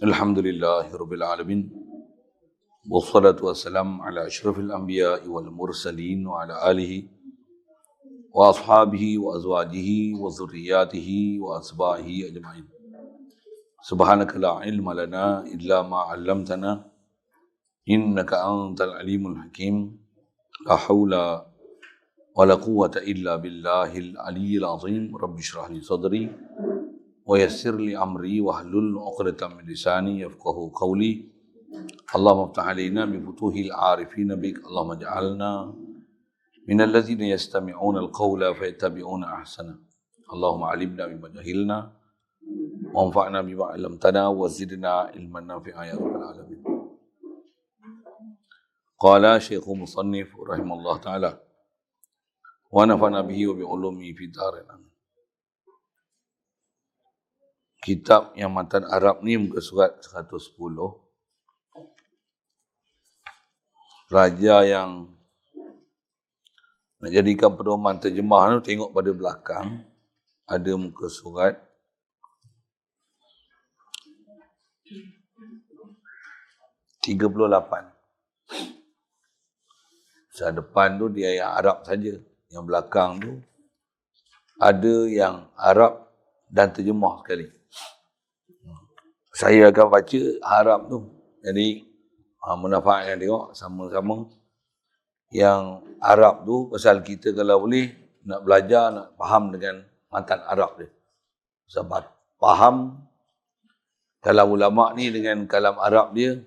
Alhamdulillahirabbil alamin. Wassalatu wassalamu ala asyrafil anbiya'i wal mursalin wa ala alihi wa ashabihi wa azwajihi wa dzurriyyatihi wa asbahihi ajma'in. Subhanaka la ilma lana illa ma 'allamtana innaka antal alimul hakim. La haula wa la quwwata illa billahil aliyyil azim. Rabbi shrah li sadri wa yassir li amri wahlul 'uqdatam min lisani yafqahu qawli. Allahumma iftah 'alaina bi futuhil 'arifin bik. Allahumma ij'alna minal ladzina yastami'una al-qawla fayattabi'una ahsana. Allahumma 'allimna bima jahilna wanfa'na bima 'allamtana wa zidna ilman nafi'a ya rabbal alamin. Qala Syekh Musannif rahimahullah ta'ala wa nafa'na bihi wa bi ulumi fi darin. Kitab yang matan Arab ni muka surat 110. Raja yang nak jadikan pedoman terjemah tu tengok pada belakang ada muka surat 38. Sebelah depan tu dia yang Arab saja, yang belakang tu ada yang Arab dan terjemah sekali. Saya akan baca Arab tu. Jadi munafaatkan tengok sama-sama yang Arab tu, pasal kita kalau boleh nak belajar, nak faham dengan matan Arab dia. Sebab faham kalam ulama ni dengan kalam Arab dia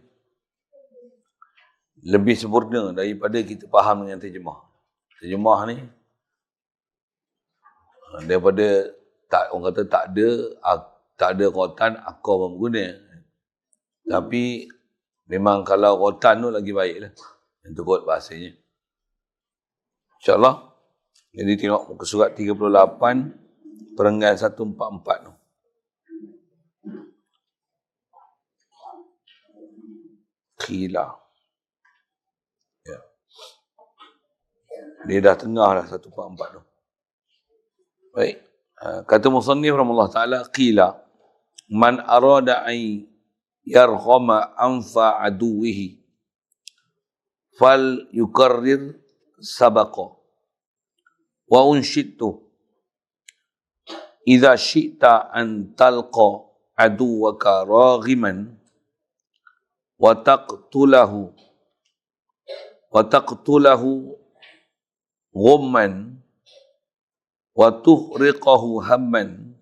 lebih sempurna daripada kita faham dengan terjemah. Terjemah ni daripada orang kata tak ada rotan akar berguna. Tapi memang kalau rotan tu lagi baiklah. Yang turut bahasanya. InsyaAllah. Jadi tengok muka surat 38 perenggan 144 tu. Qila. Ya. Dia dah tengah dah 144 tu. Baik. Kata musannif rahimahullah ta'ala, qila man arada ay yarhama anfa aduwihi fal yukarrir sabaqa wa unshittu idza syi'ta an talqa aduwaka raghiman wa taqtulahu ghumman wa tuhriqahu hamman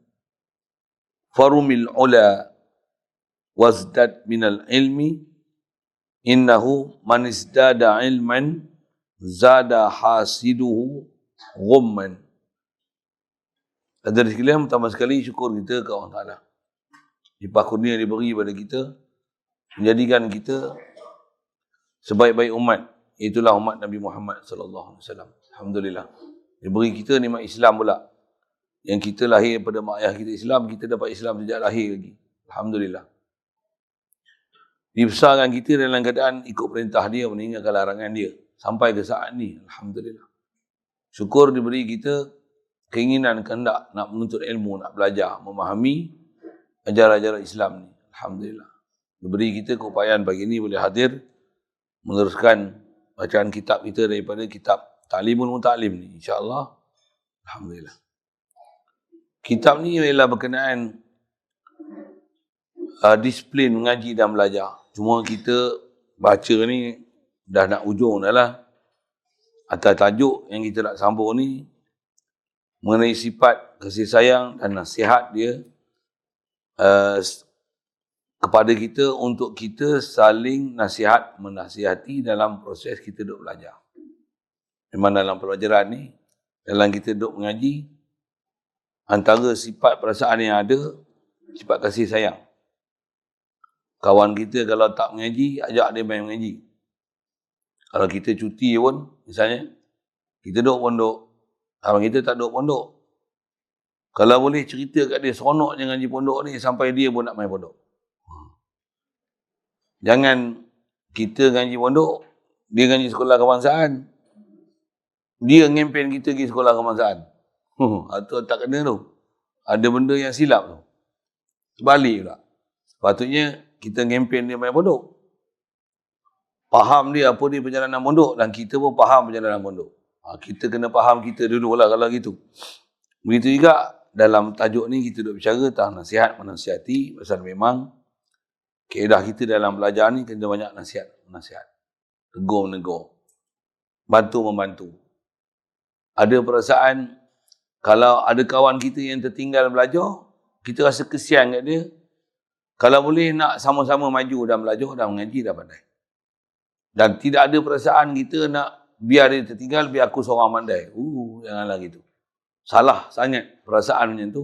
farumil ula wazdad minal ilmi innahu man izdada ilman zada hasiduhu ghumman. Hadirin sekalian, pertama sekali syukur kita ke Allah Ta'ala. Limpah kurnia diberi pada kita, menjadikan kita sebaik-baik umat, itulah umat Nabi Muhammad sallallahu alaihi wasallam. Alhamdulillah. Diberi kita nikmat Islam pula. Yang kita lahir pada mak ayah kita Islam, kita dapat Islam sejak lahir lagi. Alhamdulillah. Dibesarkan kita dalam keadaan ikut perintah dia, meninggalkan larangan dia. Sampai ke saat ni, Alhamdulillah. Syukur diberi kita keinginan, kehendak nak menuntut ilmu, nak belajar, memahami ajaran-ajaran Islam ni. Alhamdulillah. Diberi kita keupayaan pagi ni boleh hadir, meneruskan bacaan kitab kita daripada kitab Ta'limul Muta'lim ni, insya-Allah. Alhamdulillah. Kitab ni ialah berkenaan disiplin mengaji dan belajar. Cuma kita baca ni dah nak ujung dah lah. Atas tajuk yang kita nak sambung ni mengenai sifat kasih sayang dan nasihat dia kepada kita untuk kita saling menasihati dalam proses kita duduk belajar. Memang dalam pelajaran ni, dalam kita duduk mengaji, antara sifat perasaan yang ada, sifat kasih sayang. Kawan kita kalau tak mengaji, ajak dia main mengaji. Kalau kita cuti pun, misalnya, kita duduk pondok, kawan kita tak duduk pondok. Kalau boleh cerita kat dia, seronok je ngaji pondok ni, sampai dia pun nak main pondok. Jangan kita ngaji pondok, dia ngaji sekolah kebangsaan. Dia ngempen kita pergi sekolah kebangsaan. Atau tak kena tu. Ada benda yang silap tu. Sebalik pula. Sepatutnya kita kempen dia main pondok. Faham dia apa dia perjalanan pondok dan kita pun faham perjalanan pondok. Kita kena faham kita dulu lah kalau gitu. Begitu juga dalam tajuk ni kita duk bicara tentang nasihat menasihati, pasal memang kaedah kita dalam belajar ni kena banyak nasihat. Tegur menegur. Bantu membantu. Ada perasaan kalau ada kawan kita yang tertinggal belajar, kita rasa kesian kat dia. Kalau boleh nak sama-sama maju dan belajar dan mengaji dah pandai. Dan tidak ada perasaan kita nak biar dia tertinggal, biar aku seorang pandai. Janganlah gitu. Salah sangat perasaan macam tu.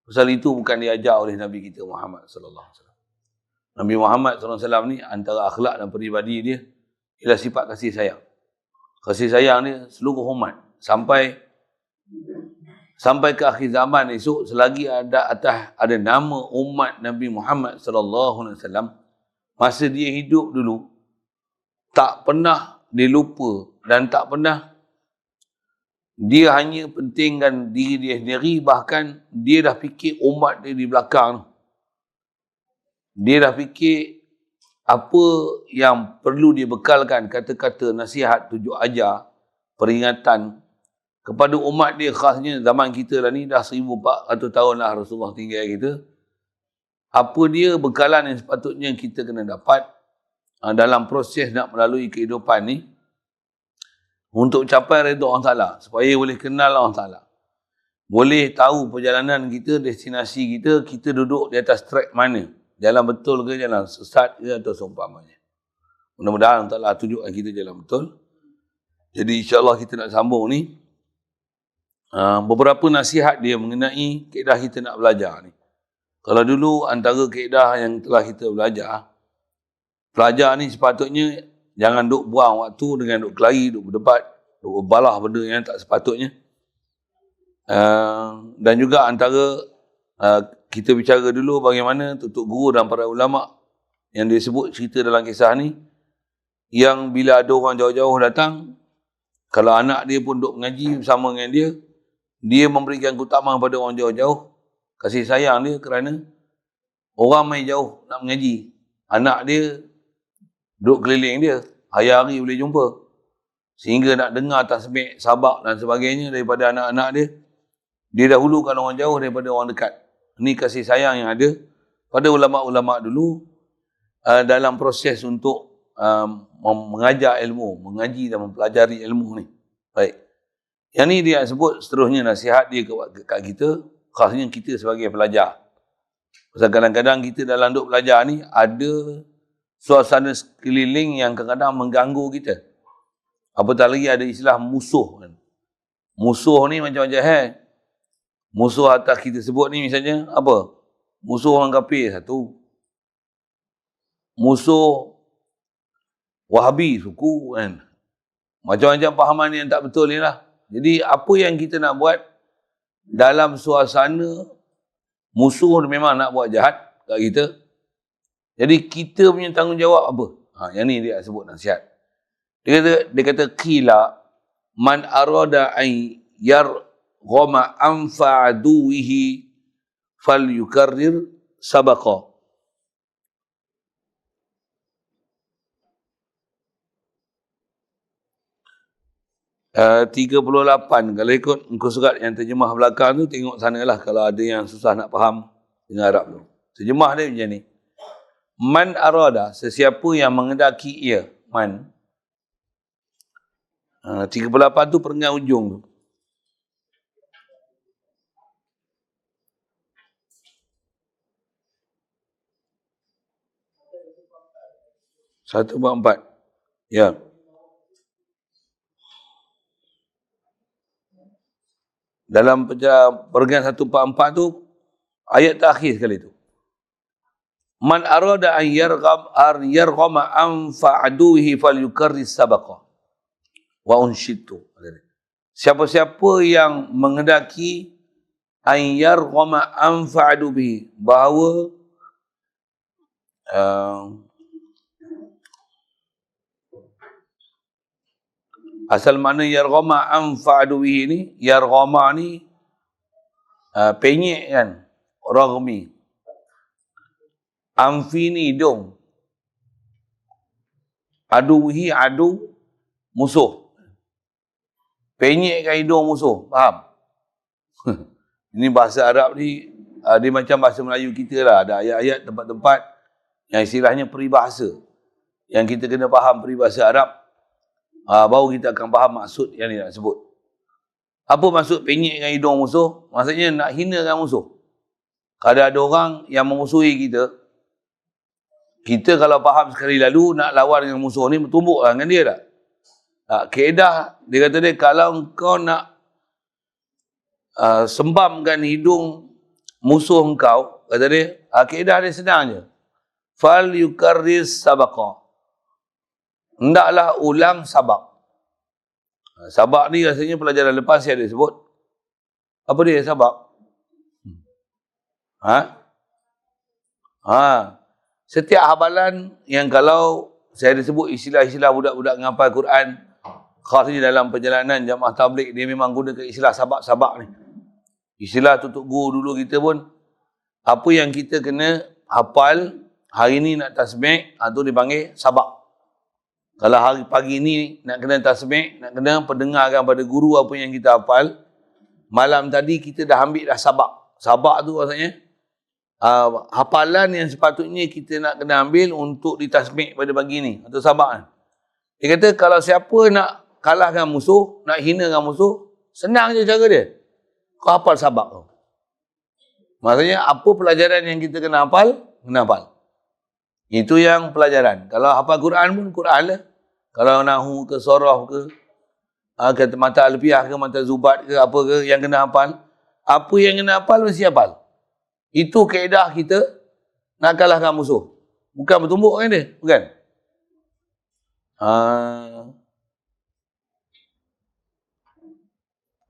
Pasal itu bukan diajar oleh Nabi kita Muhammad sallallahu alaihi wasallam. Nabi Muhammad sallallahu alaihi wasallam ni antara akhlak dan peribadi dia ialah sifat kasih sayang. Kasih sayang dia seluruh umat sampai ke akhir zaman esok, selagi ada nama umat Nabi Muhammad sallallahu alaihi wasallam, masa dia hidup dulu tak pernah dia lupa dan tak pernah dia hanya pentingkan diri dia sendiri, bahkan dia dah fikir umat dia di belakang. Dia dah fikir apa yang perlu dia bekalkan, kata-kata nasihat, tujuh ajar, peringatan kepada umat dia, khasnya zaman kita lah ni dah 1400 tahun lah Rasulullah tinggal kita. Apa dia bekalan yang sepatutnya kita kena dapat dalam proses nak melalui kehidupan ni untuk capai redha Allah Ta'ala, supaya boleh kenal Allah Ta'ala, boleh tahu perjalanan kita, destinasi kita, kita duduk di atas track mana, jalan betul ke jalan sesat ke atau seumpamanya. Mudah-mudahan Allah Ta'ala tunjukkan kita jalan betul. Jadi insyaAllah kita nak sambung ni beberapa nasihat dia mengenai kaedah kita nak belajar ni. Kalau dulu antara kaedah yang telah kita belajar ni sepatutnya jangan duk buang waktu dengan duk kelahi, duk berdebat, duk berbalah benda yang tak sepatutnya. Dan juga antara kita bicara dulu bagaimana tutup guru dan para ulama yang disebut cerita dalam kisah ni, yang bila ada orang jauh-jauh datang, kalau anak dia pun duk mengaji bersama dengan dia memberikan keutamaan pada orang jauh-jauh, kasih sayang dia kerana orang main jauh nak mengaji, anak dia duduk keliling dia, hari-hari boleh jumpa, sehingga nak dengar tasbih, sabak dan sebagainya daripada anak-anak dia, dia dahulukan orang jauh daripada orang dekat. Ini kasih sayang yang ada pada ulama'-ulama' dulu dalam proses untuk mengajar ilmu, mengaji dan mempelajari ilmu ni. Baik. Yang ni dia sebut seterusnya nasihat dia kat kita, khasnya kita sebagai pelajar. Pasal kadang-kadang kita dalam duk belajar ni ada suasana sekeliling yang kadang-kadang mengganggu kita. Apatah lagi ada istilah musuh. Musuh ni macam-macam. Musuh atas kita sebut ni misalnya apa? Musuh orang kafir satu. Musuh Wahabi suku kan. Macam-macam pahaman yang tak betul ni lah. Jadi apa yang kita nak buat dalam suasana musuh memang nak buat jahat kat kita. Jadi kita punya tanggungjawab apa? Yang ni dia sebut nasihat. Dia kata qila man arada ay yarghama anfa'aduhi falyukarrir sabaqa. Uh, 38 kalau ikut muka surat yang terjemah belakang tu, tengok sanalah kalau ada yang susah nak faham dengan Arab tu. Terjemah dia macam ni. Man arada, sesiapa yang mengendaki ia, man. 38 tu perenggan ujung tu. Satu empat. Ya. Dalam perenggan 144 tu, ayat terakhir sekali tu. Man arada an yarghama anfa'aduhi falyukarris sabaqa wa unshitu. Siapa-siapa yang mengendaki an yarghama anfa'aduhi, bahawa asal mana yarghama anfa'aduhi ni, yarghama ni penyek kan, raghmi. Amfi ni hidung. Aduhi adu musuh. Penyekkan hidung musuh. Faham? Ini bahasa Arab ni, dia macam bahasa Melayu kita lah. Ada ayat-ayat tempat-tempat yang istilahnya peribahasa. Yang kita kena faham peribahasa Arab. Baru kita akan faham maksud yang dia nak sebut. Apa maksud penyekkan hidung musuh? Maksudnya nak hinakan musuh. Kalau ada orang yang memusuhi kita, kita kalau faham sekali lalu nak lawan dengan musuh ni, bertumbuk lah dengan dia tak? Kaedah, dia kata dia, kalau kau nak sembamkan hidung musuh engkau, kata dia, kaedah dia senang je. Fal yukarris sabaqa. Hendaklah ulang sabak. Sabak ni rasanya pelajaran lepas saya ada sebut. Apa dia sabak? Setiap hafalan yang kalau saya ada sebut istilah-istilah budak-budak menghafal Quran, khasnya dalam perjalanan jamaah tabligh, dia memang gunakan istilah sabak-sabak ni. Istilah tutup guru dulu kita pun, apa yang kita kena hafal, hari ni nak tasbih, tu dipanggil sabak. Kalau hari pagi ni nak kena tasbih, nak kena pendengarkan pada guru apa yang kita hafal, malam tadi kita dah ambil dah sabak. Sabak tu maksudnya hafalan yang sepatutnya kita nak kena ambil untuk ditasbih pada pagi ni, atau sabak kan. Dia kata kalau siapa nak kalahkan musuh, nak hinakan musuh, senang je cara dia. Kau hafal sabak tu. Maksudnya apa pelajaran yang kita kena hafal, kena hafal. Itu yang pelajaran. Kalau hafal Quran pun Quran lah. Kalau nahu ke soroh ke, kata mata alfiah ke, mata zubat ke, apa ke yang kena hafal. Apa yang kena hafal, mesti hafal. Itu kaedah kita nak kalahkan musuh. Bukan bertumbuk kan dia? Bukan?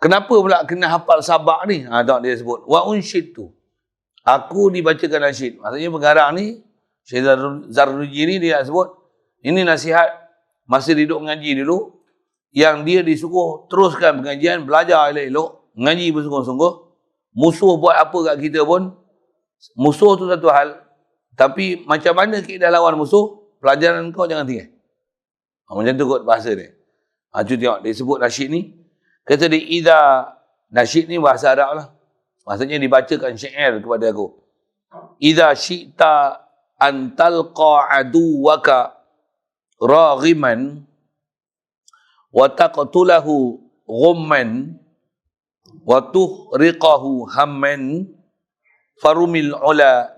Kenapa pula kena hafal sabak ni? Tak dia sebut. Wa unsyid tu. Aku dibacakan nasyid. Maksudnya pengarang ni, Syekh Zarruji ni dia nak sebut, ini nasihat masa duduk mengaji dulu, yang dia disuruh teruskan pengajian, belajar elok-elok, mengaji bersungguh-sungguh. Musuh buat apa kat kita pun, musuh tu satu hal, tapi macam mana kita lawan musuh, pelajaran kau jangan tinggal. Macam tu kot bahasa dia. Cuba tengok, dia sebut nasyid ni, kata dia, idza, nasyid ni bahasa Arab lah, maksudnya dibacakan syair kepada aku. Idza syi'ta an talqa aduwaka raghiman wa taqtulahu ghumman wa tuhriqahu hamman farumil ula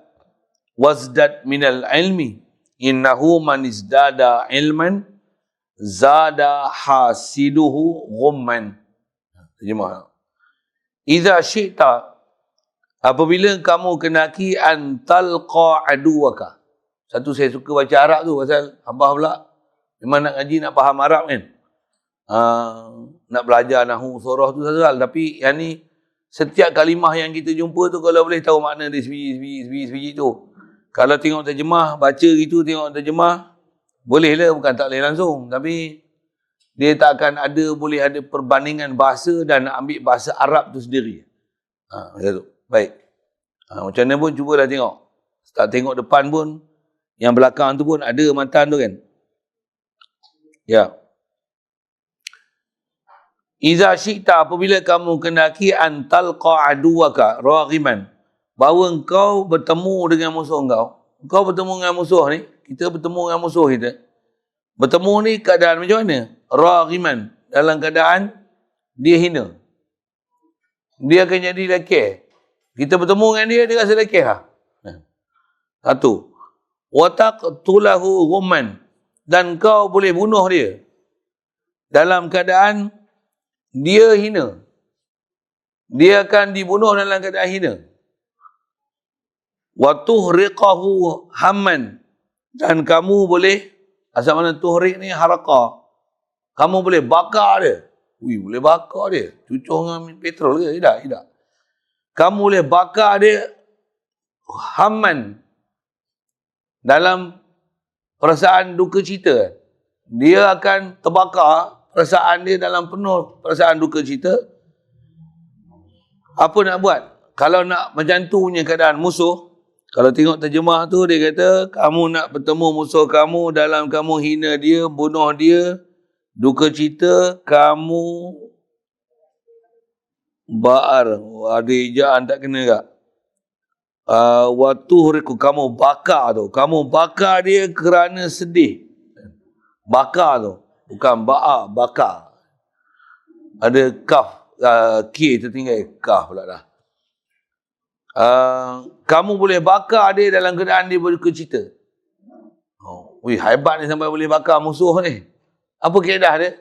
wazdad minal ilmi innahu man izdada ilman zada hasiduhu ghumman. Terjemah. Idza syi'ta, apabila kamu kenaki antalqa aduwaka. Satu saya suka baca Arab tu pasal abah pula memang nak ngaji, nak faham Arab kan. Nak belajar nahu surah tu satu hal, tapi yang ni setiap kalimah yang kita jumpa tu kalau boleh tahu makna dia sebiji tu. Kalau tengok terjemah, baca gitu tengok terjemah, boleh lah, bukan tak boleh langsung, tapi dia tak akan ada, boleh ada perbandingan bahasa dan nak ambil bahasa Arab tu sendiri. Macam tu. Baik. Macam mana pun cubalah tengok. Tak tengok depan pun, yang belakang tu pun ada matan tu kan. Ya. Iza syi'ta, apabila kamu kendaki antalqa aduwaka raghiman, bahawa engkau bertemu dengan musuh engkau. Engkau bertemu dengan musuh ni, kita bertemu dengan musuh kita. Bertemu ni keadaan macam mana? Raghiman, dalam keadaan dia hina. Dia akan jadi lekeh. Kita bertemu dengan dia, dia rasa lekeh lah. Satu. Wa taqtulahu ghumman, dan kau boleh bunuh dia dalam keadaan dia hina. Dia akan dibunuh dalam keadaan hina. Wa tuhriqahu hamman, dan kamu boleh, asal mana tuhriq ni harakah, kamu boleh bakar dia. Boleh bakar dia. Cucuk dengan petrol ke? Tidak. Kamu boleh bakar dia hamman, dalam perasaan duka cita. Dia akan terbakar perasaan dia dalam penuh perasaan duka cita. Apa nak buat? Kalau nak macam tu punya keadaan musuh, Kalau tengok terjemah tu, dia kata, kamu nak bertemu musuh kamu dalam kamu hina dia, bunuh dia, duka cita, kamu ba'ar. Ada ejaan tak kena tak? Waktu kamu bakar tu. Kamu bakar dia kerana sedih. Bakar tu. Bukan ba'a, bakar. Ada kaf. K tertinggal. Kaf pula dah. Kamu boleh bakar dia dalam keadaan dia berduka cita. Wih, hebat ni sampai boleh bakar musuh ni. Apa kaedah dia?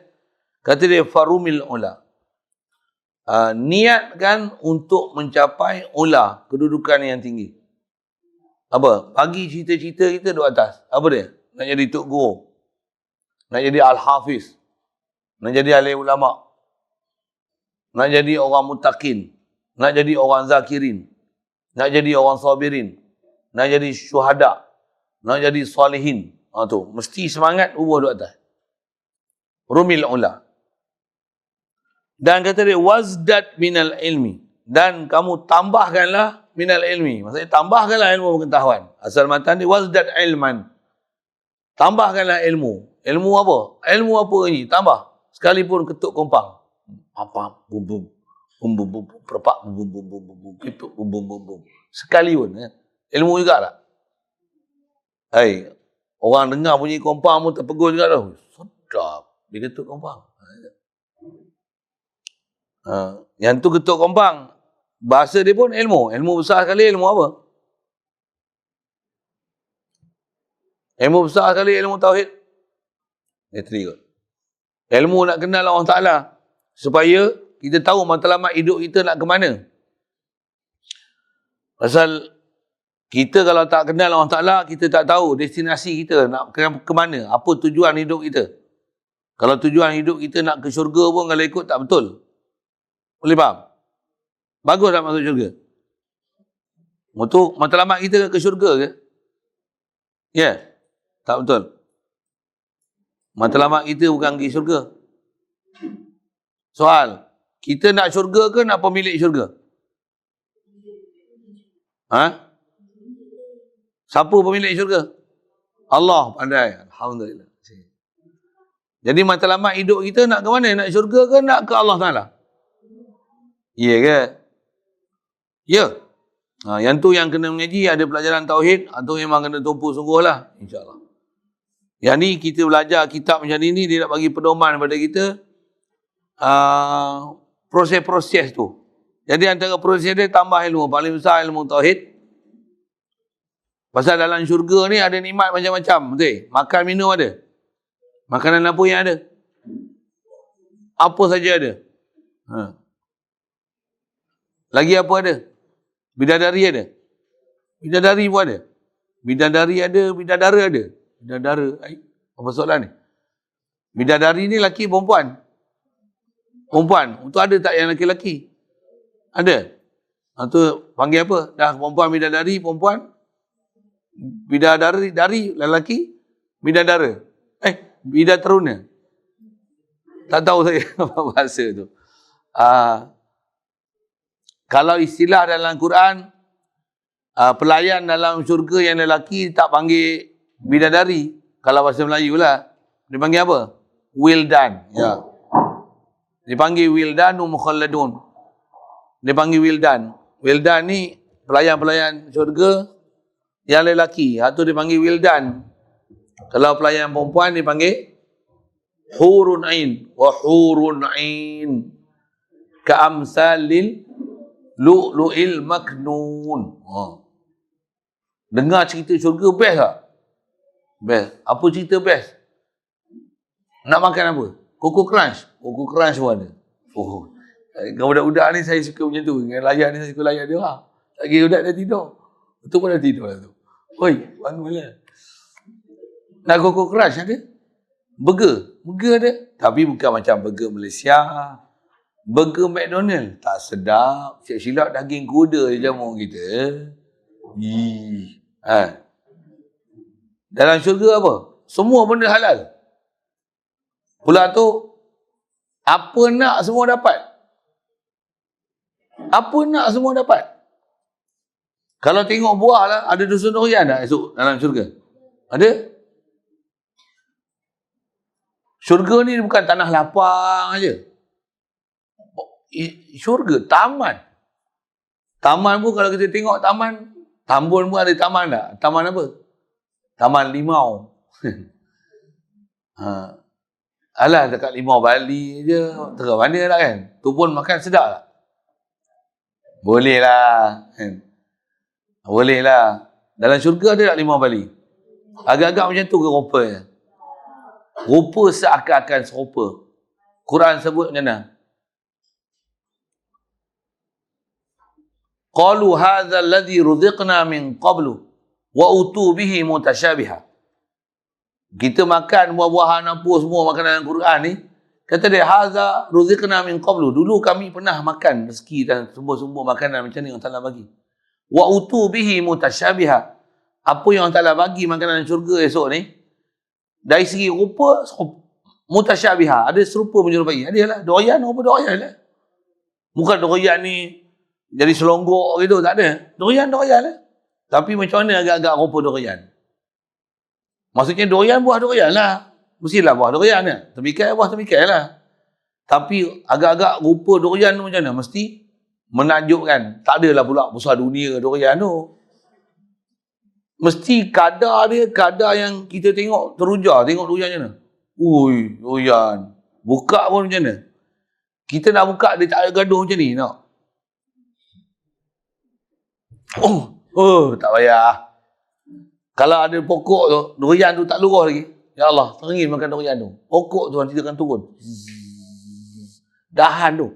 Kata dia, farumil ula. Niatkan untuk mencapai ula, kedudukan yang tinggi. Apa? Pagi cita-cita kita duduk atas. Apa dia? Nak jadi Tok Guru. Nak jadi Al-Hafiz. Nak jadi ahli ulama. Nak jadi orang mutakin. Nak jadi orang zakirin. Nak jadi orang sabirin. Nak jadi syuhada. Nak jadi salihin. Tu, mesti semangat ubah duduk atas. Rumil ula. Dan kata dia, wazdat minal ilmi. Dan kamu tambahkanlah minal ilmi. Maksudnya tambahkanlah ilmu pengetahuan. Asal matan dia, wazdat ilman. Tambahkanlah ilmu. Ilmu apa? Ilmu apa ni? Tambah. Sekalipun ketuk kompang. Apa? Bum bum. Bum bum bum. Perpak. Bum bum bum bum bum. Pipuk. Bum bum bum bum. Sekalipun. Ilmu juga tak? Hai. Orang dengar bunyi kompang pun terpegun juga dah. Sedap. Dia ketuk kompang. Yang tu ketuk kompang. Bahasa dia pun ilmu. Ilmu besar sekali, ilmu apa? Ilmu besar sekali, ilmu tauhid. Dia ilmu nak kenal Allah Ta'ala. Supaya kita tahu matlamat hidup kita nak ke mana. Pasal kita kalau tak kenal Allah Ta'ala, kita tak tahu destinasi kita nak ke mana. Apa tujuan hidup kita. Kalau tujuan hidup kita nak ke syurga pun kalau ikut tak betul. Boleh faham? Bagus tak masuk syurga? Untuk matlamat kita ke syurga ke? Ya? Tak betul. Matlamat kita bukan ke syurga. Soal, kita nak syurga ke nak pemilik syurga? Siapa pemilik syurga? Allah pandai. Alhamdulillah. Jadi matlamat hidup kita nak ke mana? Nak syurga ke nak ke Allah Ta'ala? Ya ke? Ya. Yang tu yang kena mengaji, ada pelajaran tauhid, atau memang kena tumpu sungguh lah. InsyaAllah. Yang ni kita belajar kitab macam ni, dia nak bagi pedoman kepada kita. Proses-proses tu. Jadi antara proses dia tambah ilmu. Paling besar ilmu tauhid. Pasal dalam syurga ni ada nikmat macam-macam. Betul? Makan minum ada. Makanan apa yang ada? Apa saja ada. Lagi apa ada? Bidadari ada. Bidadari pun ada. Bidadari ada, bidadara ada. Bidadara. Apa soalan ni? Bidadari ni laki perempuan? Perempuan. Untuk ada tak yang laki-laki? Ada. Itu panggil apa? Dah perempuan bidadari, perempuan. Bidadari, dari lelaki. Bidadara. Bidateruna. Tak tahu saya apa bahasa tu. Kalau istilah dalam Quran, pelayan dalam syurga yang lelaki tak panggil bidadari. Kalau bahasa Melayu lah. Dia panggil apa? Wildan. Ya. Dia panggil wildan mukhalladun. Dia panggil wildan. Wildan ni pelayan-pelayan syurga yang lelaki. Itu dia panggil wildan. Kalau pelayan perempuan dia panggil hurun ain. Wa hurun ain. Ka'amsalil lu'lu'il maknun. Dengar cerita syurga best tak? Best. Apa cerita best? Nak makan apa? Koko Crunch. Koko Crunch pun ada. Dengan budak-budak ni saya suka macam tu. Dengan layak ni saya suka layak dia. Lagi budak dah tidur. Betul pun dah tidur lah tu. Oi, bangunlah. Nak Koko Crunch ada? Burger. Burger ada. Tapi bukan macam burger Malaysia. Burger McDonald. Tak sedap. Silap daging kuda je jamu kita. Dalam syurga apa? Semua benda halal. Pula tu, apa nak semua dapat. Apa nak semua dapat. Kalau tengok buah lah, ada dusun durian tak esok dalam syurga? Ada? Syurga ni bukan tanah lapang aja. Syurga, taman. Taman pun kalau kita tengok taman, Tambun pun ada taman tak? Taman apa? Taman limau. Alah, dekat limau Bali je, terus mana lah kan? Tu pun makan sedap tak? Boleh lah. Boleh lah. Dalam syurga ada tak limau Bali? Agak-agak macam tu ke rupanya? Rupa seakan-akan serupa. Quran sebut macam mana? Qalu hadza alladhi ruziqna min qablu wa utu bihi mutasyabiha. Kita makan buah-buahan apa semua makanan dalam Quran ni, kata dia hadza ruziqna min qablu. Dulu kami pernah makan rezeki dan sumber-sumber makanan macam ni yang Allah bagi. Wa utu bihi mutasyabiha. Apa yang Allah bagi makanan syurga esok ni, dari segi rupa mutasyabiha, ada serupa menyerupai. Adalah durian apa durian lah. Bukan durian ni jadi selonggok gitu, tak ada. Durian lah. Tapi macam mana agak-agak rupa durian? Maksudnya durian buah durian lah. Mestilah buah durian lah. Temikai buah temikai lah. Tapi agak-agak rupa durian tu macam mana? Mesti menakjubkan. Tak adalah pula besar dunia durian tu. Mesti kadar dia, kadar yang kita tengok teruja, tengok durian macam mana. Ui, durian. Buka pun macam mana. Kita nak buka, dia tak ada gaduh macam ni, nak. Tak payah. Kalau ada pokok tu, durian tu tak luruh lagi. Ya Allah, teringin makan durian tu. Pokok tu nanti dia akan turun. Dahan tu.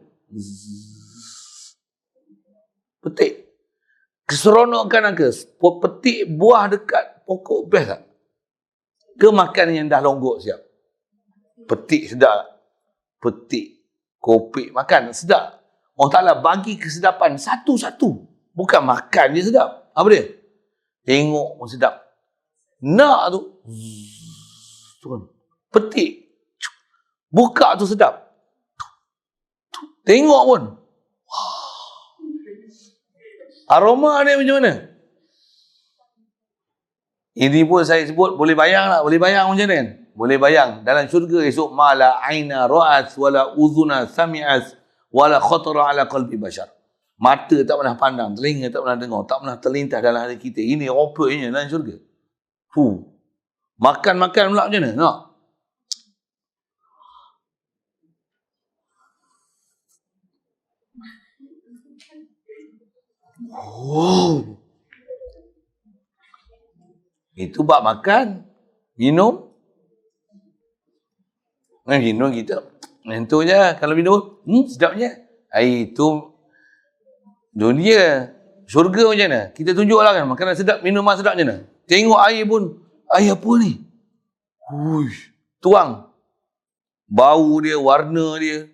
Petik. Keseronokan ke? Petik buah dekat pokok best tak? Ke makan yang dah longgok siap? Petik sedap. Petik. Kopik makan sedap. Allah Ta'ala bagi kesedapan satu-satu. Bukan makan je sedap. Apa dia? Tengok pun sedap. Nak tu. Petik. Buka tu sedap. Tengok pun. Aroma dia macam mana? Ini pun saya sebut, boleh bayang tak? Boleh bayang macam mana? Boleh bayang. Dalam syurga esok, ma la aina ra'at, wala uzuna sami'at, wala khatara ala qalbi bashar. Mata tak pernah pandang, telinga tak pernah dengar, tak pernah terlintas dalam hati kita. Ini rupanya dalam syurga. Makan-makan pula macam mana? Nak? Itu bab makan, minum. Minum kita. Itu je. Kalau minum, sedapnya. Itu dunia. Syurga macam mana? Kita tunjuklah kan. Makanan sedap, minuman sedap macam mana? Tengok air pun. Air apa ni? Tuang. Bau dia, warna dia.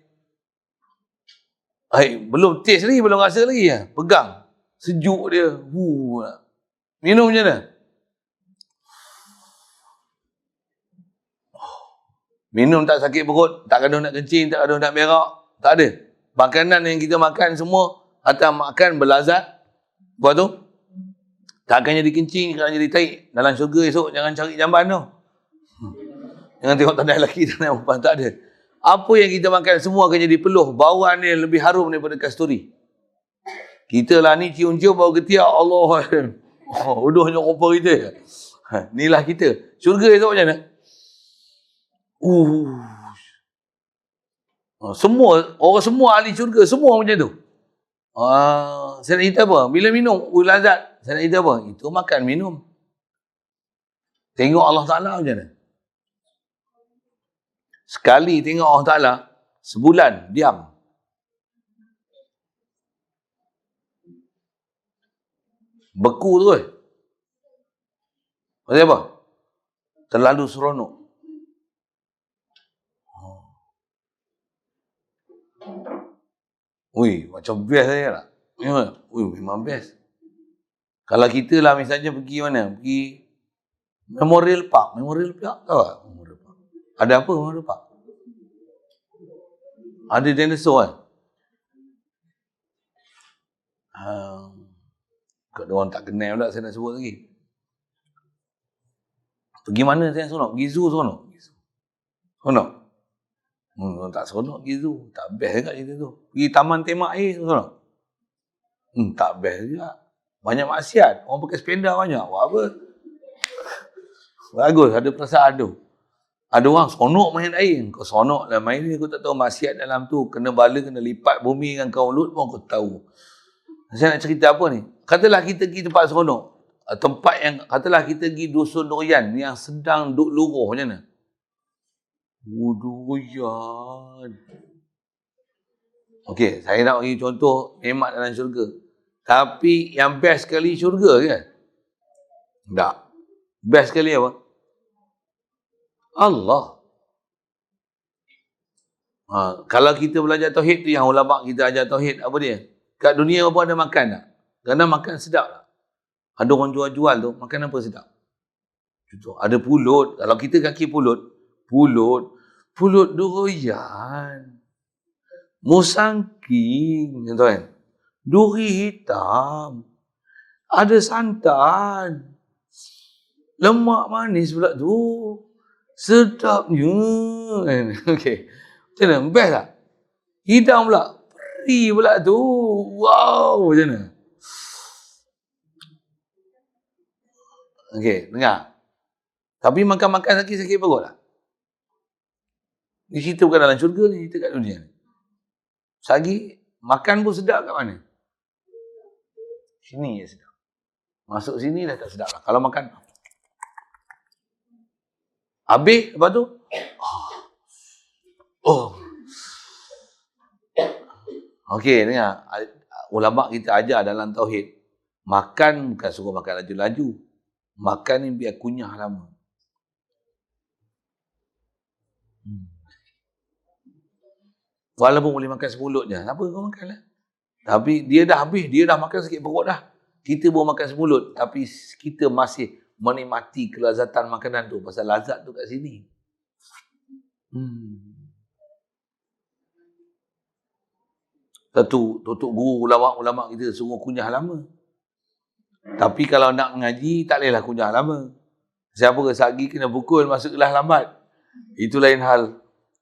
Belum taste lagi, belum rasa lagi. Pegang. Sejuk dia. Minum macam mana? Minum tak sakit perut, tak gaduh nak kencing, tak gaduh nak berak. Tak ada. Makanan yang kita makan semua, atau makan berlazat. Buat tu, tak akan jadi kencing, tak akan jadi taik. Dalam syurga esok, jangan cari jamban tu. Jangan tengok tanda lelaki, tanda perempuan, tak ada. Apa yang kita makan semua akan jadi peluh. Bauan dia lebih harum daripada kasturi. Kita lah ni cium-cium bau ketiak, Allah. Uduhnya rupa kita. Inilah kita. Syurga esok macam mana? Semua, orang semua ahli syurga, semua macam tu. Saya nak cerita apa? Bila minum, lazat. Saya nak cerita apa? Itu makan, minum. Tengok Allah Ta'ala macam mana? Sekali tengok Allah Ta'ala, sebulan, diam. Beku terus. Maksudnya apa? Terlalu seronok. Macam best saya tak? Memang best. Kalau kita lah misalnya pergi mana? Pergi Memorial Park. Memorial Park tahu tak? Memorial Park. Ada apa Memorial Park? Ada dinosaur kan? Kalau orang tak kenal pula saya nak sebut lagi. Pergi mana saya seronok? Pergi zoo seronok. Seronok? Tak seronok pergi zoo. Tak best juga cerita tu. Pergi taman tembak air seronok? Tak best juga. Banyak maksiat. Orang pakai sepeda banyak. Buat apa? Bagus. Ada perasaan tu. Ada orang seronok main air. Kau seronok dalam main ni. Kau tak tahu maksiat dalam tu. Kena bala, kena lipat bumi dengan kau lut pun kau tahu. Saya nak cerita apa ni? Katalah kita pergi tempat seronok. Tempat yang, katalah kita pergi dusun durian yang sedang duk luruh macam mana? Durian. Okey, saya nak bagi contoh nikmat dalam syurga. Tapi yang best sekali syurga ke? Tak. Best sekali apa? Allah. Kalau kita belajar tauhid tu, yang ulama kita ajar tauhid, apa dia? Kat dunia apa ada makan tak? Kerana makan sedap tak? Ada orang jual-jual tu, makan apa sedap? Contoh, ada pulut. Kalau kita kaki pulut durian. Musangking, tuan. Duri hitam. Ada santan. Lemak manis pula tu. Sedapnya. Okey. Macam mana? Best tak? Hidang pula. Peri pula tu. Wow. Macam mana? Okey, dengar. Tapi makan-makan sakit-sakit perut lah. Ni cerita bukan dalam syurga ni, cerita kat dunia ni. Sagi, makan pun sedap kat mana? Sini je sedap. Masuk sini dah tak sedap lah. Kalau makan, habis, lepas tu, Okey, dengar. Ulama kita ajar dalam tauhid. Makan bukan suruh makan laju-laju. Makan ni biar kunyah lama. Walaupun boleh makan semulut je. Apa kau makan lah? Tapi dia dah habis. Dia dah makan sikit perut dah. Kita baru makan semulut. Tapi kita masih menikmati kelazatan makanan tu. Pasal lazat tu kat sini. Satu, tutup guru ulama' kita suruh kunyah lama. Tapi kalau nak mengaji, tak bolehlah kunyah lama. Siapa ke sagi kena pukul, masuk kelas lambat. Itu lain hal.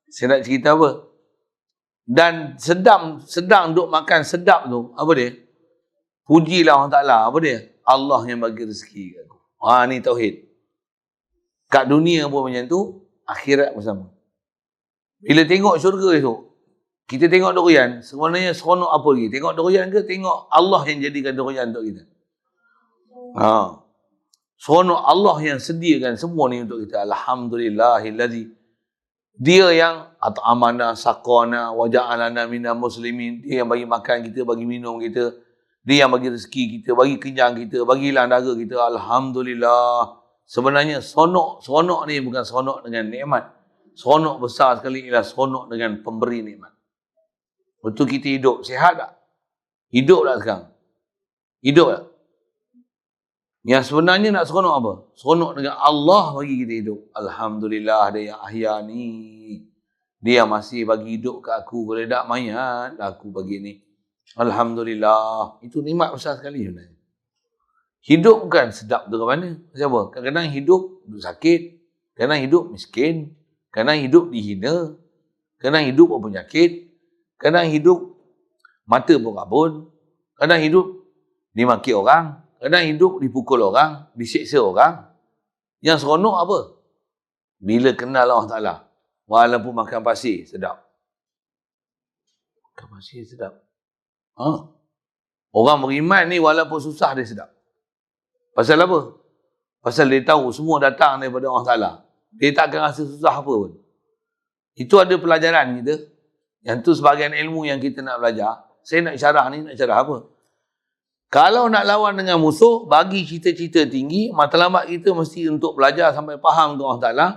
Saya nak cerita apa? Dan sedang duk makan sedap tu, apa dia? Pujilah Allah Ta'ala. Apa dia? Allah yang bagi rezeki kat aku. Ni tauhid. Kat dunia pun macam tu, akhirat pun sama. Bila tengok syurga esok, kita tengok durian, sebenarnya seronok apa lagi? Tengok durian ke tengok Allah yang jadikan durian untuk kita? Seronok Allah yang sediakan semua ni untuk kita. Alhamdulillahillazi. Dia yang at'amana, saqana, wa ja'alana minal muslimin. Dia yang bagi makan kita, bagi minum kita. Dia yang bagi rezeki kita, bagi kenyang kita, bagi hilang dahaga kita. Alhamdulillah. Sebenarnya seronok ni bukan seronok dengan nikmat. Seronok besar sekali ialah seronok dengan pemberi nikmat. Betul kita hidup. Sihat tak? Hidup tak sekarang? Hidup tak? Yang sebenarnya nak seronok apa? Seronok dengan Allah bagi kita hidup. Alhamdulillah dia yang ahya ni. Dia masih bagi hidup kat aku. Kalau tak mayat, aku bagi ni. Alhamdulillah. Itu nikmat besar sekali sebenarnya. Hidup bukan sedap tu ke mana? Siapa? Kadang-kadang hidup sakit. Kadang hidup miskin. Kadang hidup dihina. Kadang hidup berpenyakit. Kadang hidup mata pun kabun. Kadang hidup dimaki orang. Kadang hidup dipukul orang, disiksa orang. Yang seronok apa? Bila kenal Allah Ta'ala. Walaupun makan pasir, sedap. Makan pasir, sedap. Orang beriman ni walaupun susah, dia sedap. Pasal apa? Pasal dia tahu semua datang daripada Allah Ta'ala. Dia tak akan rasa susah apa pun. Itu ada pelajaran kita. Yang tu sebahagian ilmu yang kita nak belajar. Saya nak syarah ni, nak syarah apa? Kalau nak lawan dengan musuh, bagi cita-cita tinggi, matlamat kita mesti untuk belajar sampai faham ke Allah Ta'ala.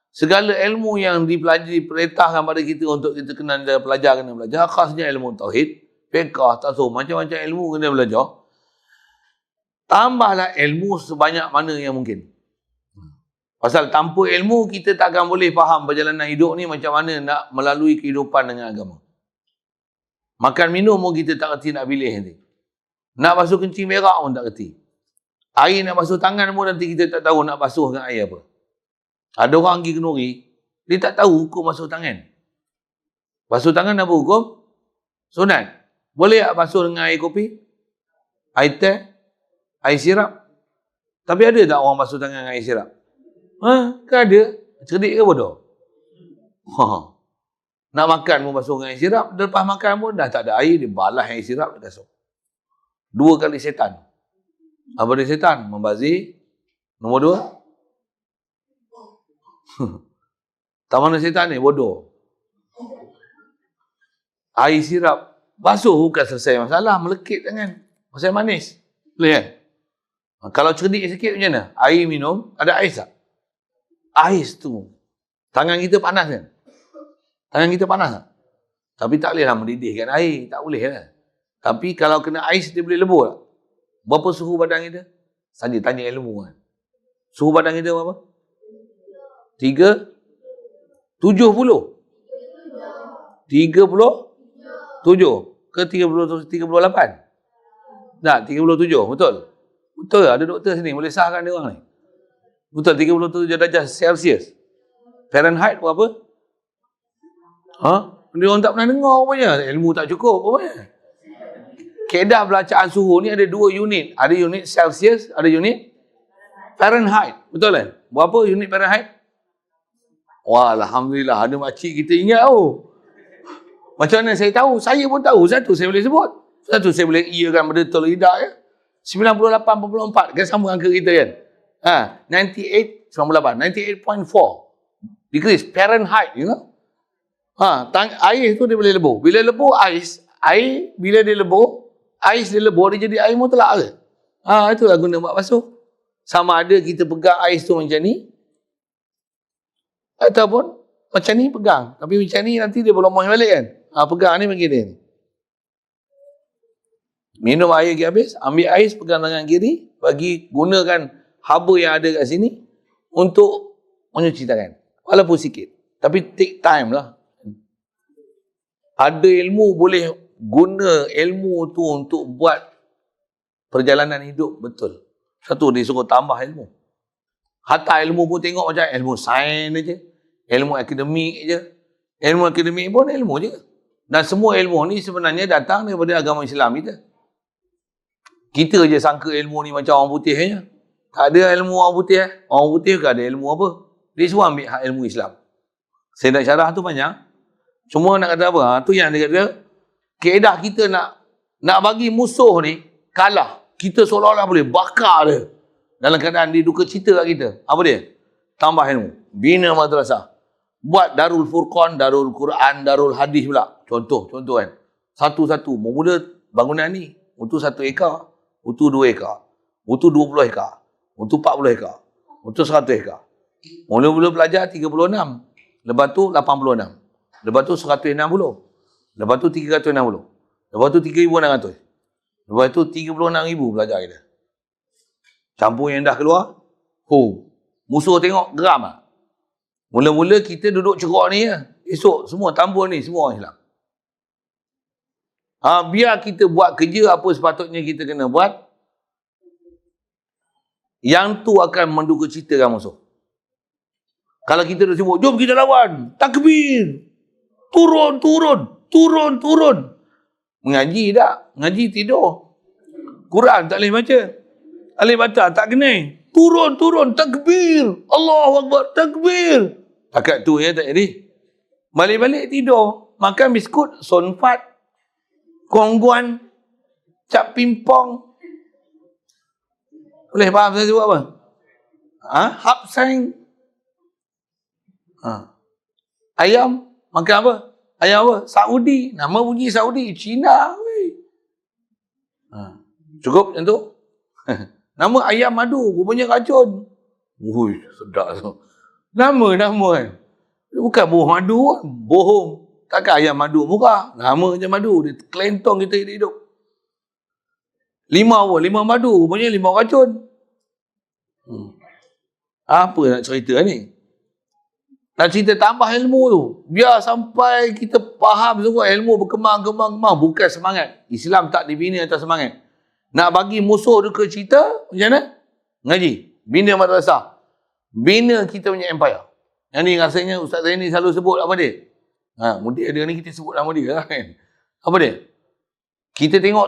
Segala ilmu yang dipelajari, perintahkan pada kita untuk kita kena belajar, khasnya ilmu tauhid, fiqh, tasawuf, macam-macam ilmu kena belajar. Tambahlah ilmu sebanyak mana yang mungkin. Pasal tanpa ilmu, kita tak akan boleh faham perjalanan hidup ni macam mana nak melalui kehidupan dengan agama. Makan minum pun kita tak kerti nak pilih nanti. Nak basuh kencing berak pun tak kerti. Air nak basuh tangan pun nanti kita tak tahu nak basuh dengan air apa. Ada orang pergi kenduri, dia tak tahu hukum basuh tangan. Basuh tangan apa hukum? Sunat. Boleh tak basuh dengan air kopi? Air teh? Air sirap? Tapi ada tak orang basuh tangan dengan air sirap? Kan ada. Cerdik ke bodoh? Nak makan pun basuh dengan air sirap. Lepas makan pun dah tak ada air, dia balas air sirap, dia basuh. 2 kali setan. Apa dia setan? Membazir. Nombor 2. Tak mana setan ni? Bodoh. Air sirap. Basuh bukan selesai masalah. Melekit tangan. Pasal manis. Boleh kan? Kalau cerdik sikit macam mana? Air minum, ada ais tak? Ais tu. Tangan kita panas kan? Tangan kita panas tak? Tapi tak bolehlah mendidihkan air. Tak boleh lah. Tapi kalau kena ais, dia boleh lebur tak? Berapa suhu badan kita? Saja tanya ilmu kan. Suhu badan kita berapa? 70? 37 ke 38? Tak, 37, betul? Betul, ada doktor sini, boleh sahkan dia orang ni. Betul, 37 darjah Celsius. Fahrenheit berapa? Dia orang tak pernah dengar rupanya. Ilmu tak cukup rupanya. Kaedah belacaan suhu ni ada 2 unit. Ada unit Celsius, ada unit Fahrenheit. Betul kan? Berapa unit Fahrenheit? Wah, Alhamdulillah. Ada makcik kita ingat Macam mana saya tahu? Saya pun tahu. Satu saya boleh sebut. Satu saya boleh iakan betul lidah ya. 98.4. Kan sama angka kita kan? 98.4 degrees Fahrenheit, you know? Air tu dia boleh lebur. Bila lebur ais, air bila dia lebur, ais dia lebur, dia jadi air mutlak ke? Itulah guna buat basuh. Sama ada kita pegang ais tu macam ni, ataupun macam ni pegang. Tapi macam ni nanti dia berlomah balik kan? Pegang ni bagi dia ni. Minum air lagi habis, ambil ais, pegang tangan kiri, gunakan haba yang ada kat sini untuk mencuci tangan. Walaupun sikit. Tapi take time lah. Ada ilmu boleh guna ilmu tu untuk buat perjalanan hidup betul. Satu, dia suruh tambah ilmu. Hatta ilmu pun tengok macam ilmu sains je, ilmu akademik je. Ilmu akademik pun ilmu je. Dan semua ilmu ni sebenarnya datang daripada agama Islam kita. Kita je sangka ilmu ni macam orang putih je. Tak ada ilmu orang putih. Orang putih ke ada ilmu apa? Dia semua ambil hak ilmu Islam. Saya nak syarah tu banyak. Cuma nak kata apa? Tu yang dia kata, kaedah kita nak bagi musuh ni kalah. Kita seolah-olah boleh bakar dia. Dalam keadaan dia duka cita kat kita. Apa dia? Tambah ilmu. Bina madrasah. Buat Darul Furqan, Darul Quran, Darul Hadis pula. Contoh kan. Satu-satu. Mula bangunan ni. Untuk 1 ekar. Untuk 2 ekar. Untuk 20 ekar. Untuk 40 ekar. Untuk 100 ekar. Mula-mula belajar 36. Lepas tu 86. Lepas tu 160. Lepas tu 360. Lepas tu 3,600. Lepas tu 36,000 belajar kita. Campur yang dah keluar. Musuh tengok geram lah. Mula-mula kita duduk cerak ni ya. Esok semua tambah ni semua orang hilang. Biar kita buat kerja apa sepatutnya kita kena buat. Yang tu akan menduga citakan musuh. Kalau kita dah sebut, jom kita lawan. Takbir. Turun. Mengaji tak? Mengaji tidur. Quran tak boleh baca. Alif baca tak kena. Turun. Takbir. Allahu Akbar. Takbir. Takat tu ya tak jadi. Balik-balik tidur. Makan biskut. Sonfat. Kongguan. Cap pimpong. Boleh faham saya sebut apa? Hapsang. Ayam. Makan apa? Ayam apa? Saudi. Nama bunyi Saudi. Cina. Cukup macam tu? Nama ayam madu. Rupanya racun. Sedap tu. Nama kan. Bukan buah madu kan. Bohong. Takkan ayam madu murah. Nama macam madu. Dia kelentong kita hidup. Limau apa? Limau madu. Rupanya limau racun. Apa nak cerita ni? Nak cerita tambah ilmu tu. Biar sampai kita faham semua ilmu berkembang. Bukan semangat. Islam tak dibina atas semangat. Nak bagi musuh duka cita, macam mana? Ngaji. Bina madrasah. Bina kita punya empire. Yang ni rasanya Ustaz saya ni selalu sebut apa dia? Mudik dia ni kita sebut nama dia lah kan. Apa dia? Kita tengok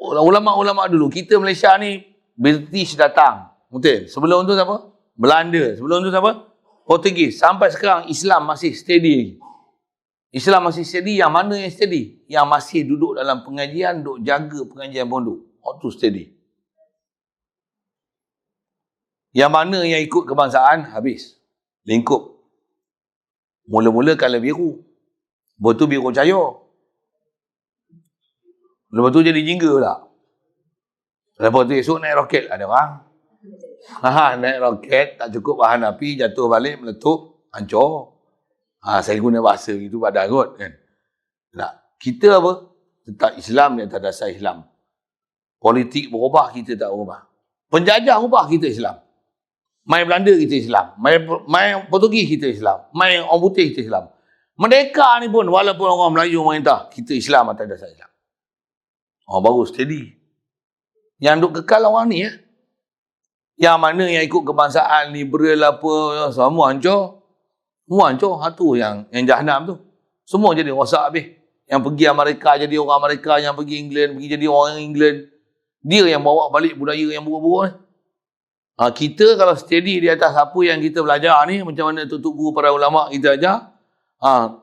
ulama-ulama dulu. Kita Malaysia ni British datang. Betul? Sebelum tu siapa? Belanda. Sebelum tu siapa? Portugis. Sampai sekarang Islam masih steady lagi. Islam masih steady. Yang mana yang steady? Yang masih duduk dalam pengajian, duduk jaga pengajian pondok. Tu steady. Yang mana yang ikut kebangsaan, habis. Lingkup. Mula-mula kalau biru. Lepas tu biru cahaya. Lepas tu jadi jingga pula. Lepas tu esok naik roket. Ada orang. Naik roket, tak cukup bahan api, jatuh balik, meletup, hancur. Saya guna bahasa itu padan kot kan. Kita apa? Tetap Islam di atas dasar Islam. Politik berubah, kita tak berubah. Penjajah ubah, kita Islam. Main Belanda, kita Islam. Main Portugis, kita Islam. Main orang putih, kita Islam. Merdeka ni pun, walaupun orang Melayu merintah, kita Islam atas dasar Islam. Baru steady. Yang duk kekal orang ni ya. Yang mana yang ikut kebangsaan, liberal apa, semua hancur. Semua hancur. Tu yang jahanam tu. Semua jadi rosak habis. Yang pergi Amerika jadi orang Amerika, yang pergi England, pergi jadi orang England. Dia yang bawa balik budaya yang buruk-buruk ni. Kita kalau steady di atas apa yang kita belajar ni, macam mana tutup guru para ulama kita ajar,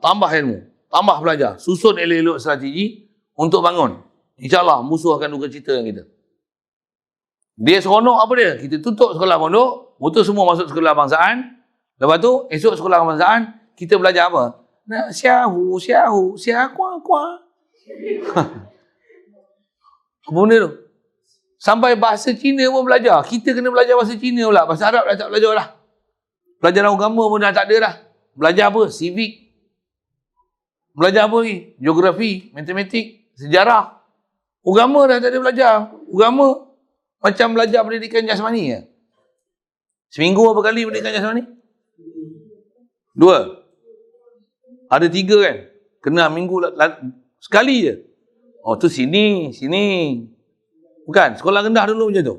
tambah ilmu, tambah belajar, susun elok-elok strategi untuk bangun. InsyaAllah musuh akan duka cita dengan kita. Dia seronok apa dia? Kita tutup sekolah pondok, betul semua masuk sekolah bangsaan. Lepas tu, esok sekolah kebangsaan, kita belajar apa? Nak syahu, kuah. Apa benda tu? Sampai bahasa Cina pun belajar. Kita kena belajar bahasa Cina pula. Bahasa Arab dah tak belajar dah. Pelajaran agama pun dah tak ada dah. Belajar apa? Civic. Belajar apa lagi? Geografi, matematik, sejarah. Agama dah tak ada belajar. Agama macam belajar pendidikan jasmani ya. Seminggu berapa kali pendidikan jasmani? 2. Ada 3 kan? Kena minggu sekali je. Tu sini. Bukan, sekolah rendah dulu macam tu.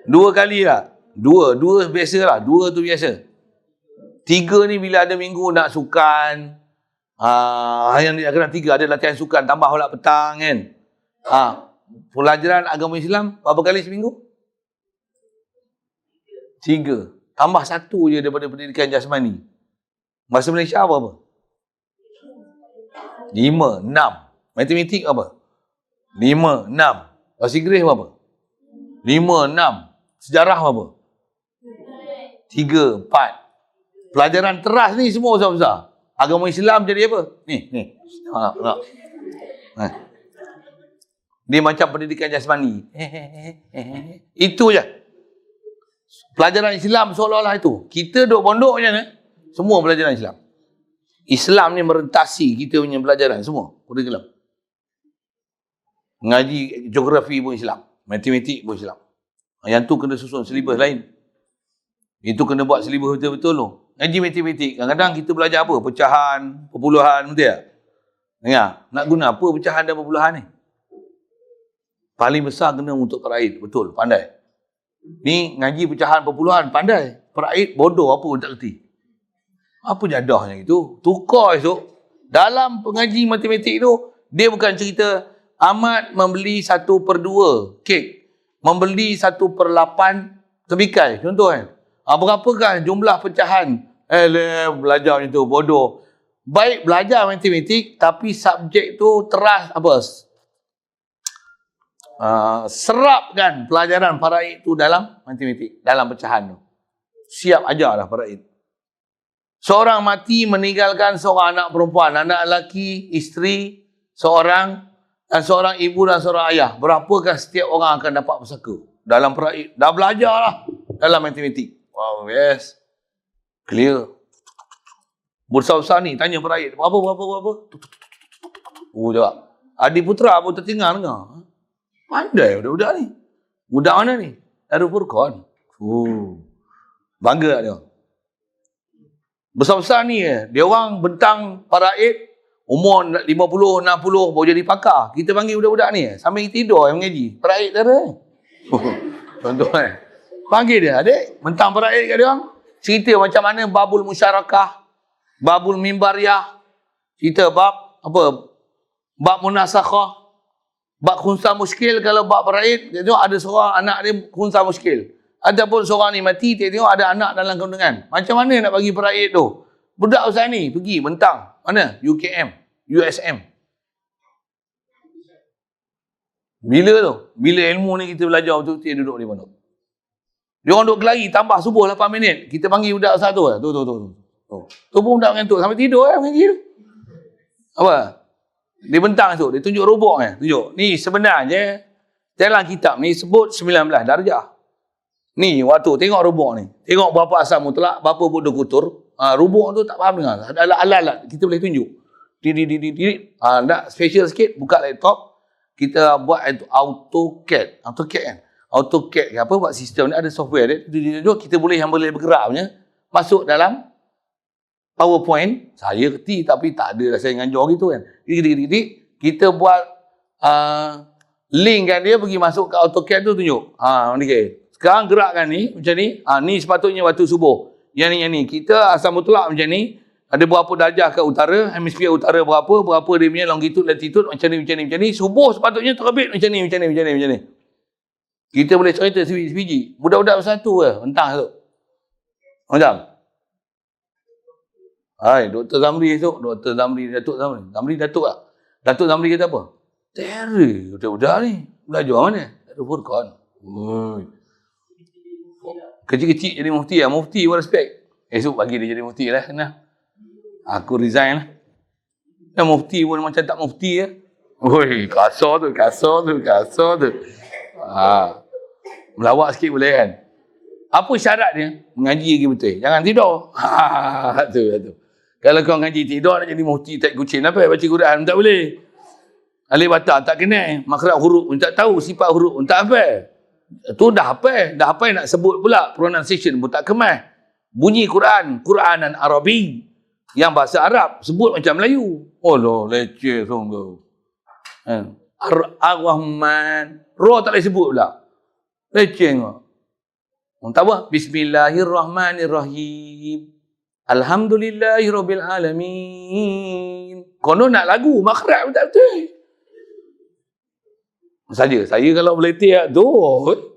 2 kali lah. 2 biasa lah. 2 tu biasa. 3 ni bila ada minggu nak sukan. Yang dia kena 3 ada latihan sukan. Tambah pula petang kan. Pelajaran agama Islam berapa kali seminggu? 3. Tambah 1 je daripada pendidikan jasmani. Bahasa Malaysia apa? 5, 6. Matematik apa? 5, 6. Bahasa Inggeris apa? 5, 6. Sejarah apa? 3, 4. Pelajaran teras ni semua besar-besar. Agama Islam jadi apa? Ni. Dia macam pendidikan jasmani. Itu je. Pelajaran Islam seolah-olah itu. Kita duduk pondok macam mana? Semua pelajaran Islam. Islam ni merentasi kita punya pelajaran semua. Kurikulum. Ngaji geografi pun Islam. Matematik pun Islam. Yang tu kena susun silibus lain. Itu kena buat silibus betul-betul tu. Ngaji matematik. Kadang-kadang kita belajar apa? Pecahan, perpuluhan, betul tak? Ya, nak guna apa pecahan dan perpuluhan ni? Paling besar kena untuk peraid. Betul, pandai. Ni ngaji pecahan perpuluhan, pandai. Peraid, bodoh apa pun tak kerti. Apa jadahnya itu? Tukar esok. Dalam pengaji matematik tu, dia bukan cerita Ahmad membeli 1/2 kek. Membeli 1/8 tebikai. Contoh kan. Berapakah jumlah pecahan? Belajar macam tu, bodoh. Baik belajar matematik, tapi subjek tu teras apa? Serapkan pelajaran faraid tu dalam matematik, dalam pecahan tu. Siap ajarlah faraid. Seorang mati meninggalkan seorang anak perempuan, anak lelaki, isteri, seorang ibu dan seorang ayah. Berapakah setiap orang akan dapat pusaka? Dalam faraid. Dah belajar lah dalam matematik. Wow, yes. Clear. Besar-besar ni tanya faraid. Berapa? Jawab. Adik Putra pun tertinggal dengar. Pandai budak-budak ni. Budak mana ni? Darul Furqan. Bangga dia. Besar-besar ni dia orang bentang faraid Umur 50, 60 baru jadi pakar. Kita panggil budak-budak ni sambil tidur mengaji. Peraik tak ada. Tuan-tuan. Panggil dia, adik, mentang peraik kat dia orang. Cerita macam mana babul musyarakah, babul mimbariyah, cerita bab apa? Bab munasakhah, bab khunsa muskil. Kalau bab peraik, dia tengok ada seorang anak dia khunsa muskil. Ataupun seorang ni mati, dia tengok ada anak dalam kandungan. Macam mana nak bagi peraik tu? Budak Ustaz ni pergi mentang. Mana? UKM. USM. Bila tu? Bila ilmu ni kita belajar betul-betul dia duduk di mana? Dia orang duduk kelari tambah subuh 8 minit. Kita panggil budak Ustaz tu. Tu pun budak mengantuk sampai tidur mengaji tu. Apa? Dia bentang tu, dia tunjuk robok tunjuk. Ni sebenarnya dalam kitab ni sebut 19 darjah. Ni waktu tengok robok ni. Tengok berapa asal mutlak, berapa bodoh kutur. Robok tu tak faham dengar. Ada alat-alat kita boleh tunjuk. Nak special sikit, buka laptop, kita buat itu AutoCAD kan. AutoCAD ke apa, buat sistem ni, ada software dia. Kita boleh yang boleh bergerak punya, masuk dalam PowerPoint. Saya kerti tapi tak ada saya ngajar gitu kan. Kita buat link kan dia, pergi masuk ke AutoCAD tu, tunjuk. Okay. Sekarang gerakkan ni, macam ni. Ni sepatutnya waktu subuh. Yang ni. Kita asal mutlak macam ni. Ada berapa darjah ke utara, hemisfer utara berapa dia punya longitude, latitude, macam ni. Subuh sepatutnya terbit macam ni. Kita boleh cerita sebiji. Budak-budak bersatu ke, entah tu. Macam. Hai, Dr. Zamri esok. Datuk Zamri Datuk tak? Datuk Zamri kata apa? Terror budak-budak ni. Belajar mana? Datuk Furqan. Kecil-kecil jadi mufti lah. Mufti pun respect. Esok bagi dia jadi mufti lah. Aku resign lah. Dan mufti pun macam tak mufti ya. Kasar tu. Melawak sikit boleh kan? Apa syarat dia? Mengaji lagi betul. Jangan tidur. Tu. Kalau kau ngaji tidur nak jadi mufti tak kucing apa? Baca Quran tak boleh. Alif bata tak kenal. Makhraj huruf pun tak tahu. Sifat huruf pun tak hafal. Tu dah hafal nak sebut pula. Pronunciation pun tak kemas. Bunyi Quranan Arabi. Yang bahasa Arab sebut macam Melayu. Oh leceh sungguh. Ar-Rahman. Ra tak boleh sebut pula. Leceh kau. Tak apa. Bismillahirrahmanirrahim. Alhamdulillahirabbil alamin. Kono nak lagu makhraj pun tak betul. Saja saya kalau berletih tu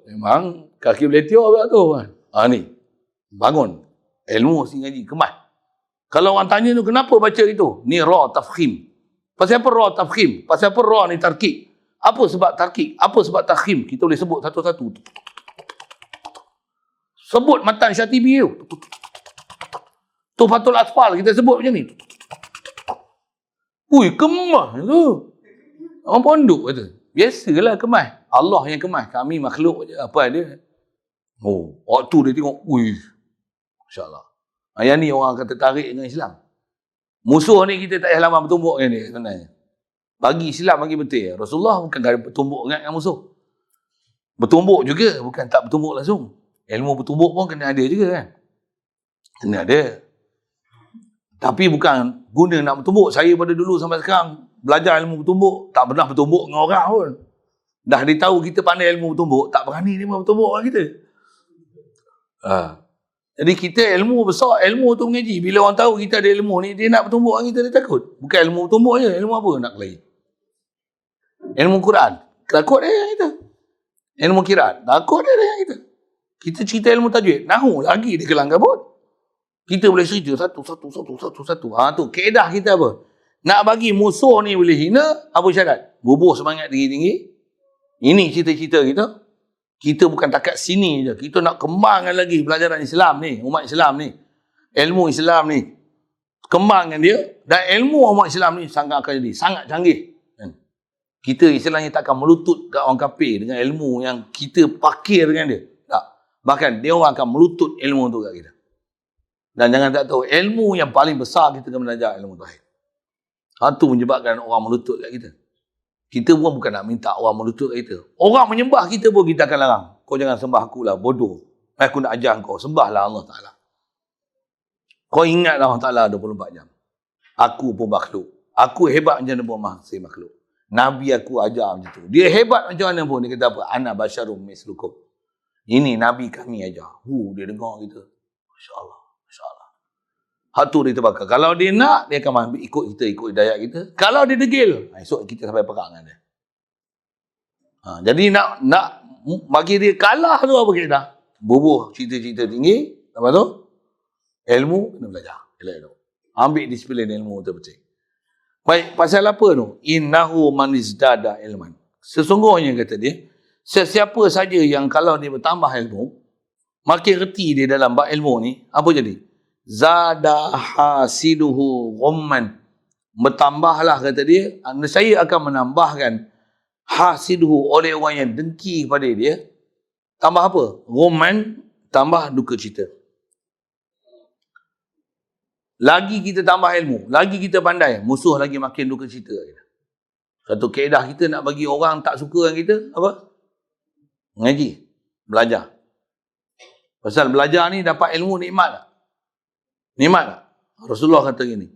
memang kaki berletih awak tu kan. Ni. Bangun. Ilmu si ngaji kemas. Kalau orang tanya tu kenapa baca itu? Ni ra tafkhim. Pasal apa ra tafkhim? Pasal apa ra ni tarkik? Apa sebab tarkik? Apa sebab tafkhim? Kita boleh sebut satu-satu. Sebut matan Syatibi tu. Tuhfatul Atfal kita sebut macam ni. Kemas tu. Orang pondok kata. Biasalah kemas. Allah yang kemas. Kami makhluk je. Apa dia? Waktu dia tengok. Masya-Allah. Yang ni orang akan tertarik dengan Islam. Musuh ni kita tak payah lama bertumbuk dengan dia sebenarnya. Bagi Islam bagi betul. Rasulullah bukan bertumbuk dengan musuh. Bertumbuk juga. Bukan tak bertumbuk langsung. Ilmu bertumbuk pun kena ada juga kan. Kena ada. Tapi bukan guna nak bertumbuk. Saya pada dulu sampai sekarang belajar ilmu bertumbuk. Tak pernah bertumbuk dengan orang pun. Dah ditahu kita pandai ilmu bertumbuk. Tak berani dia bertumbuk dengan kita. Jadi kita ilmu besar, ilmu tu mengaji. Bila orang tahu kita ada ilmu ni, dia nak bertumbuk dengan kita, dia takut. Bukan ilmu bertumbuk je, ilmu apa nak kelahi? Ilmu Quran, takut dia dengan kita. Ilmu Qiraat, takut dia dengan kita. Kita cerita ilmu tajwid, nahu lagi dia kelang kabut. Kita boleh cerita satu. Tu kaedah kita apa? Nak bagi musuh ni boleh hina, apa syarat? Bubuh semangat tinggi-tinggi. Ini cita-cita kita. Kita bukan takat sini je. Kita nak kembangkan lagi pelajaran Islam ni. Umat Islam ni. Ilmu Islam ni. Kembangkan dia. Dan ilmu umat Islam ni sangat akan jadi. Sangat canggih. Kita istilahnya takkan melutut kat orang kafir dengan ilmu yang kita pakir dengan dia. Tak. Bahkan dia orang akan melutut ilmu tu kat kita. Dan jangan tak tahu. Ilmu yang paling besar kita akan belajar ilmu tauhid. Itu menyebabkan orang melutut kat kita. Kita pun bukan nak minta orang melutut kita. Orang menyembah kita pun kita akan larang. Kau jangan sembah aku lah, bodoh. Aku nak ajar kau. Sembahlah Allah Ta'ala. Kau ingatlah Allah Ta'ala 24 jam. Aku pun makhluk. Aku hebat macam mana pun saya makhluk. Nabi aku ajar macam tu. Dia hebat macam mana pun. Dia kata apa? Ana basyarum mislukum. Ini Nabi kami ajar. Dia dengar kita. Masya Allah. Masya Allah. Hak tu dia terbakar. Kalau dia nak, dia akan ikut kita, ikut hidayat kita. Kalau dia degil, esok kita sampai perang dengan dia. Jadi nak bagi dia kalah tu apa kita dah? Bubuh cerita-cerita tinggi. Lepas tu, ilmu kena belajar. Ambil disiplin ilmu tu penting. Baik, pasal apa tu? Innahu man izdada ilman. Sesungguhnya kata dia, sesiapa saja yang kalau dia bertambah ilmu, makin reti dia dalam bab ilmu ni, apa jadi? Zada hasiduhu ghumman. Bertambahlah kata dia, saya akan menambahkan hasiduhu oleh orang yang dengki kepada dia. Tambah apa? Ghumman, tambah duka cita. Lagi kita tambah ilmu, lagi kita pandai, musuh lagi makin duka cita. Satu kaedah kita nak bagi orang tak suka dengan kita, apa? Mengaji, belajar. Pasal belajar ni dapat ilmu nikmat tak? Nikmat tak? Rasulullah kata gini,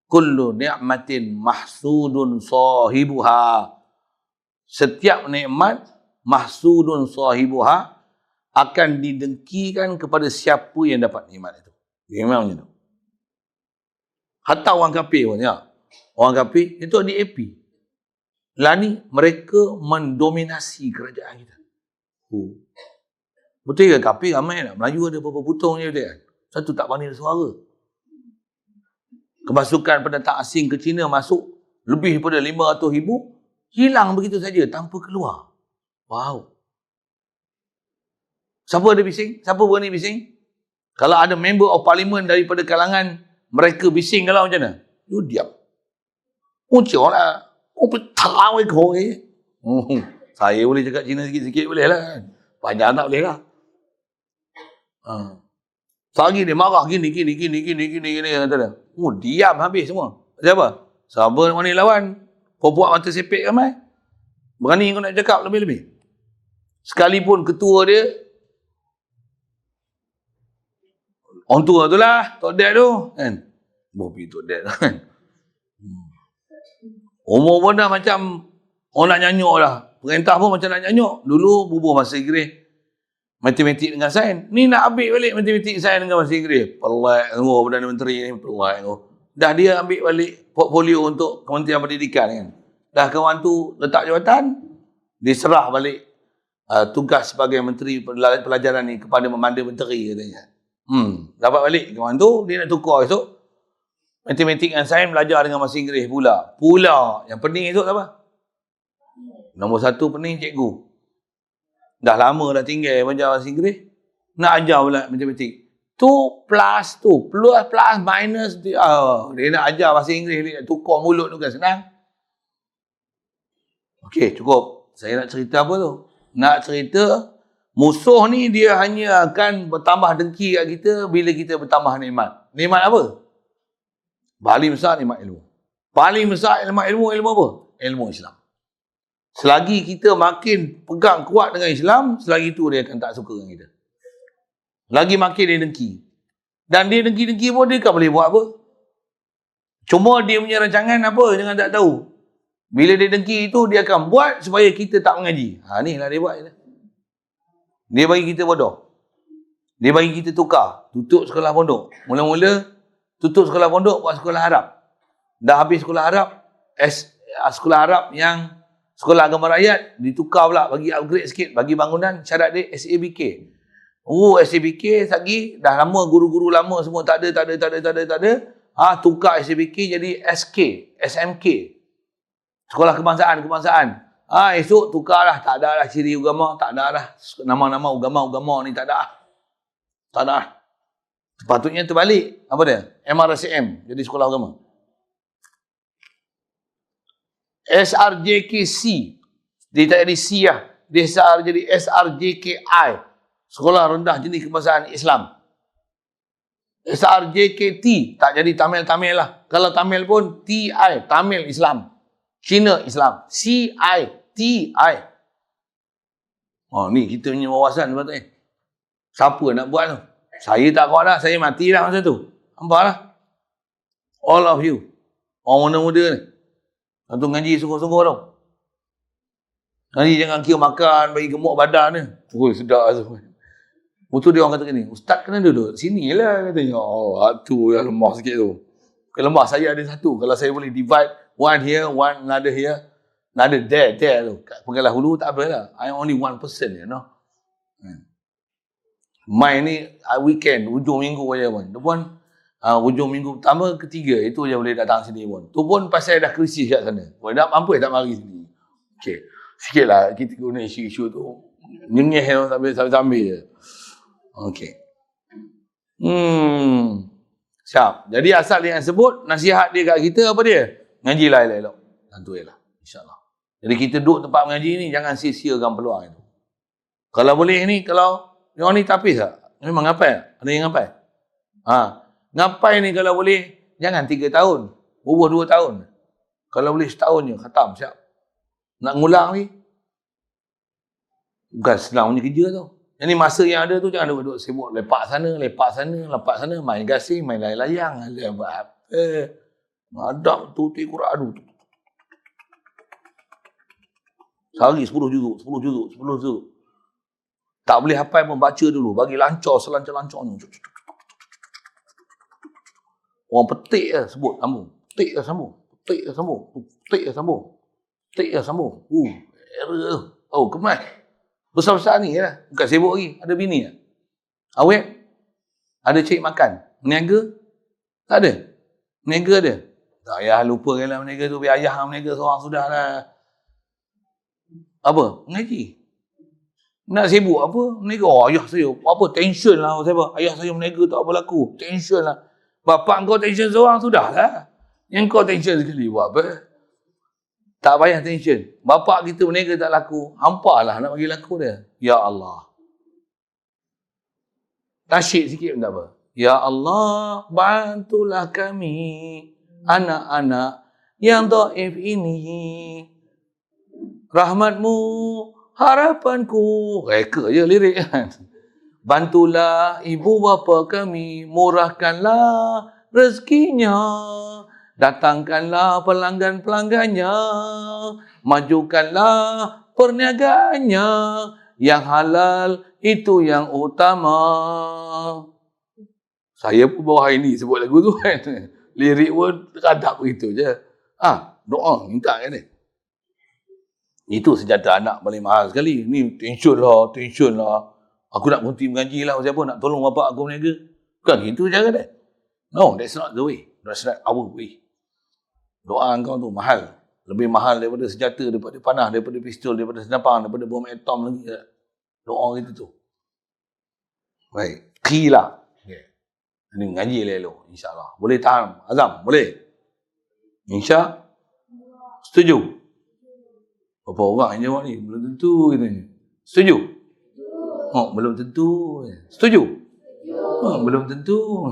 kullu ni'matin mahsudun sahibuha. Setiap nikmat mahsudun sahibuha akan didengkikan kepada siapa yang dapat nikmat itu. Memang macam tu. Hatta orang kafir pun, ya. Orang kafir, itu di AP. Lah ni, mereka mendominasi kerajaan kita. Betul ke kafir ramai tak? Melayu ada beberapa putung je, betul kan? Satu tak pandai suara. Kemasukan pendatang asing ke China masuk lebih daripada 500,000, hilang begitu saja tanpa keluar. Wow. Siapa ada bising? Siapa berani bising? Kalau ada member of parliament daripada kalangan mereka bising kalau macam mana? You diam. Macam lah. Petang kau ni. Saya boleh cakap Cina sikit-sikit boleh lah kan. Panjang tak boleh lah. Sehari dia marah gini. Kata dia. Diam habis semua. Siapa? Sabar mana lawan. Puak-puak mata sepek ramai. Berani kau nak cakap lebih-lebih. Sekalipun ketua dia, orang tua tu lah, Tok Dad tu. Kan? Bobi Tok Dad kan. Umur pun dah macam orang nak nyanyuk lah. Perintah pun macam nak nyanyuk. Dulu bubuh masa Inggeris. Matematik dengan sains. Ni nak ambil balik matematik sains dengan bahasa Inggeris. Pelik tengok Perdana Menteri ni. Pelik tengok. Dah dia ambil balik portfolio untuk Kementerian Pendidikan kan. Dah kawan tu letak jawatan. Diserah balik tugas sebagai Menteri Pelajaran ni kepada Memanda Menteri katanya. Dapat balik kawan tu. Dia nak tukar esok. Matematik dengan sains belajar dengan bahasa Inggeris pula. Yang pening esok apa? Nombor satu pening cikgu. Dah lama dah tinggal belajar bahasa Inggeris. Nak ajar pula matematik. 2 plus 2. Plus minus. Dia nak ajar bahasa Inggeris. Dia nak tukar mulut tu kan senang. Okey, cukup. Saya nak cerita apa tu? Nak cerita musuh ni dia hanya akan bertambah dengki kat kita bila kita bertambah nikmat. Nikmat apa? Paling besar nikmat ilmu. Paling besar ilmu apa? Ilmu Islam. Selagi kita makin pegang kuat dengan Islam, selagi itu dia akan tak suka dengan kita. Lagi makin dia dengki. Dan dia dengki-dengki pun dia kan boleh buat apa? Cuma dia punya rancangan apa? Jangan tak tahu. Bila dia dengki itu, dia akan buat supaya kita tak mengaji. Ni lah dia buat. Dia bagi kita bodoh. Dia bagi kita tukar. Tutup sekolah pondok. Mula-mula, tutup sekolah pondok, buat sekolah Arab. Dah habis sekolah Arab, sekolah Arab yang sekolah agama rakyat, ditukar pula, bagi upgrade sikit, bagi bangunan, syarat dia SABK. SABK lagi, dah lama guru-guru lama semua tak ada. Tukar SABK jadi SMK. Sekolah kebangsaan. Esok tukarlah, tak ada lah ciri agama, tak ada lah nama-nama agama ni, tak ada. Sepatutnya terbalik. Apa dia? MRSM, jadi sekolah agama. SRJKC, dia tak jadi C lah. Dia jadi SRJKI, Sekolah Rendah Jenis Kebangsaan Islam. SRJKT, tak jadi Tamil lah. Kalau Tamil pun TI, Tamil Islam. Cina Islam. CITI. Ni kita punya wawasan sebab siapa nak buat tu? Saya tak kuat dah. Saya mati dah masa tu. Nampak lah. All of you. Orang muda-muda ni. Tentu ngaji sungguh-sungguh tau. Ngaji jangan kira makan, bagi gemuk badan ni. Oh, sedap tu. Betul dia orang kata gini, Ustaz kena duduk sini lah katanya. Oh, tu yang lemah sikit tu. Kalau lemah saya ada satu. Kalau saya boleh divide one here, one another here, another there tu. Kat Penggalah Hulu tak apa lah. I'm only one person, you know. Main ni weekend, ujung minggu aja pun. Tu pun ujung minggu pertama, ketiga itu je boleh datang sini pun. Tu pun pasal dah krisis kat sana. Boleh tak mampu tak mari sini. Okey. Sikitlah kita guna isu-isu tu. Nyengih sambil-sambil je. Okey. Siap. Jadi asal dia sebut, nasihat dia kat kita apa dia? Ngajilah elok-elok. Tentu ialah. InsyaAllah. Jadi kita duduk tempat mengaji ni, jangan sia-siakan peluang itu. Kalau boleh ni, kalau orang ni tapis tak? Memang ngapai? Ada yang ngapai? Ngapai ni kalau boleh, jangan 3 tahun. Bubuh 2 tahun. Kalau boleh setahun je, khatam, siap. Nak ngulang ni, bukan senang punya kerja tau. Jadi masa yang ada tu, jangan duduk sibuk lepak sana, main gasing, main layang-layang. Buat apa? Ngadap tu, Quran tu. Sehari 10 juzuk. Tak boleh hafal pun, baca dulu. Bagi lancar, selancar-lancarnya. Orang petik je sebut, sambung. Petik je sambung. Error. Oh, kemas. Besar-besar ni lah. Bukan sibuk lagi. Ada bini tak? Awet? Ada cari makan? Meniaga? Tak ada? Meniaga ada? Tak payah lupakan lah meniaga tu. Biar ayah meniaga seorang sudah lah. Apa? Mengaji. Nak sibuk apa? Meniaga. Oh, ayah saya. Apa? Tension lah. Ayah saya meniaga tak apa laku. Tension lah. Bapak kau tension seorang sudah lah. Yang kau tension sekali buat apa? Tak payah tension. Bapak kita meniaga tak laku. Hampaklah nak bagi laku dia. Ya Allah. Tasyik sikit pun tak apa. Ya Allah, bantulah kami, anak-anak yang dhaif ini. Rahmatmu, harapanku. Reka je lirik kan. Bantulah ibu bapa kami, murahkanlah rezekinya. Datangkanlah pelanggan-pelanggannya, majukanlah perniagaannya, yang halal itu yang utama. Saya pun bawa hari ni sebut lagu tu kan. Lirik pun radap begitu je. Doa minta kan dia. Itu senjata anak paling mahal sekali. Ni tension lah. Aku nak berhenti mengaji lah. Siapa nak tolong bapak aku berniaga. Bukan itu cara dia. No, that's not the way. That's not our way. Doa kau tu mahal. Lebih mahal daripada senjata, daripada panah, daripada pistol, daripada senapan, daripada bom atom lagi. Doa kita tu. Baik. Qila. Okay. Ini ngaji elok, insyaAllah. Boleh tahan? Azam? Boleh? Insya? Setuju? Berapa orang yang jawab ni? Belum tentu katanya. Setuju? Belum tentu. Setuju? Belum tentu.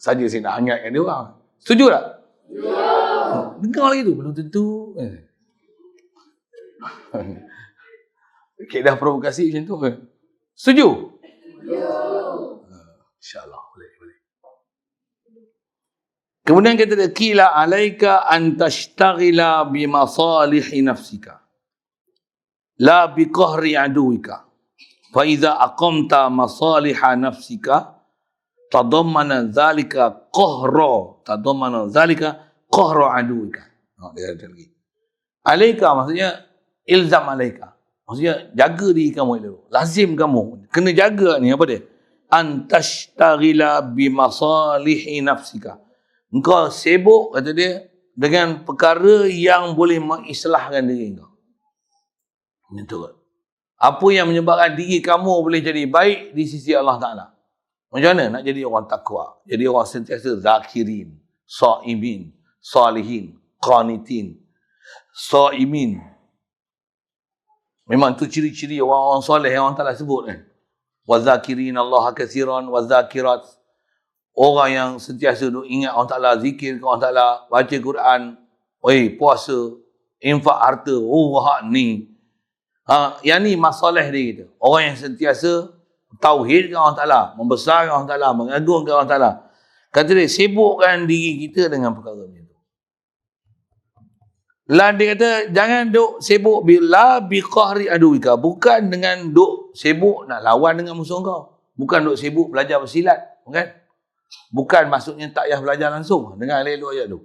Saja saya nak hangatkan dia orang. Setuju tak? Dengar lagi tu, belum tentu. Dah provokasi macam tu kan. Setuju? InsyaAllah boleh. Kemudian kata dia, qila alaika an tashtaghila bi masalihi nafsika la bi qahri aduwika. Fa idza aqamta masaliha nafsika tadammana dhalika qahra aduwika. Dia ada lagi. Alaika maksudnya ilzam alaika. Maksudnya jaga diri kamu itu. Lazim kamu. Kena jaga ni apa dia? Antashtagila bimasalihi nafsika. Engkau sibuk, kata dia, dengan perkara yang boleh mengislahkan diri kau. Betul. Apa yang menyebabkan diri kamu boleh jadi baik di sisi Allah Ta'ala. Macam mana nak jadi orang takwa? Jadi orang sentiasa zakirin, sa'imin, salihin, qanitin, sa'imin. Memang tu ciri-ciri orang-orang soleh yang Allah Ta'ala sebut kan. Wazakirin Allah katsiran, wazakirat. Orang yang sentiasa duk ingat Allah Ta'ala, zikir ke Allah Ta'ala, baca Quran, puasa, infak harta, hak ni. Yang ni masalah dia kita. Orang yang sentiasa tauhid ke Allah Ta'ala, membesarkan Allah Ta'ala, mengagungkan Allah Ta'ala. Kata dia, sibukkan diri kita dengan perkara macam tu. Lah dia kata jangan duk sibuk bila biqahri aduika, bukan dengan duk sibuk nak lawan dengan musuh kau. Bukan duk sibuk belajar bersilat, bukan? Bukan maksudnya tak payah belajar langsung. Dengar elok ayat tu.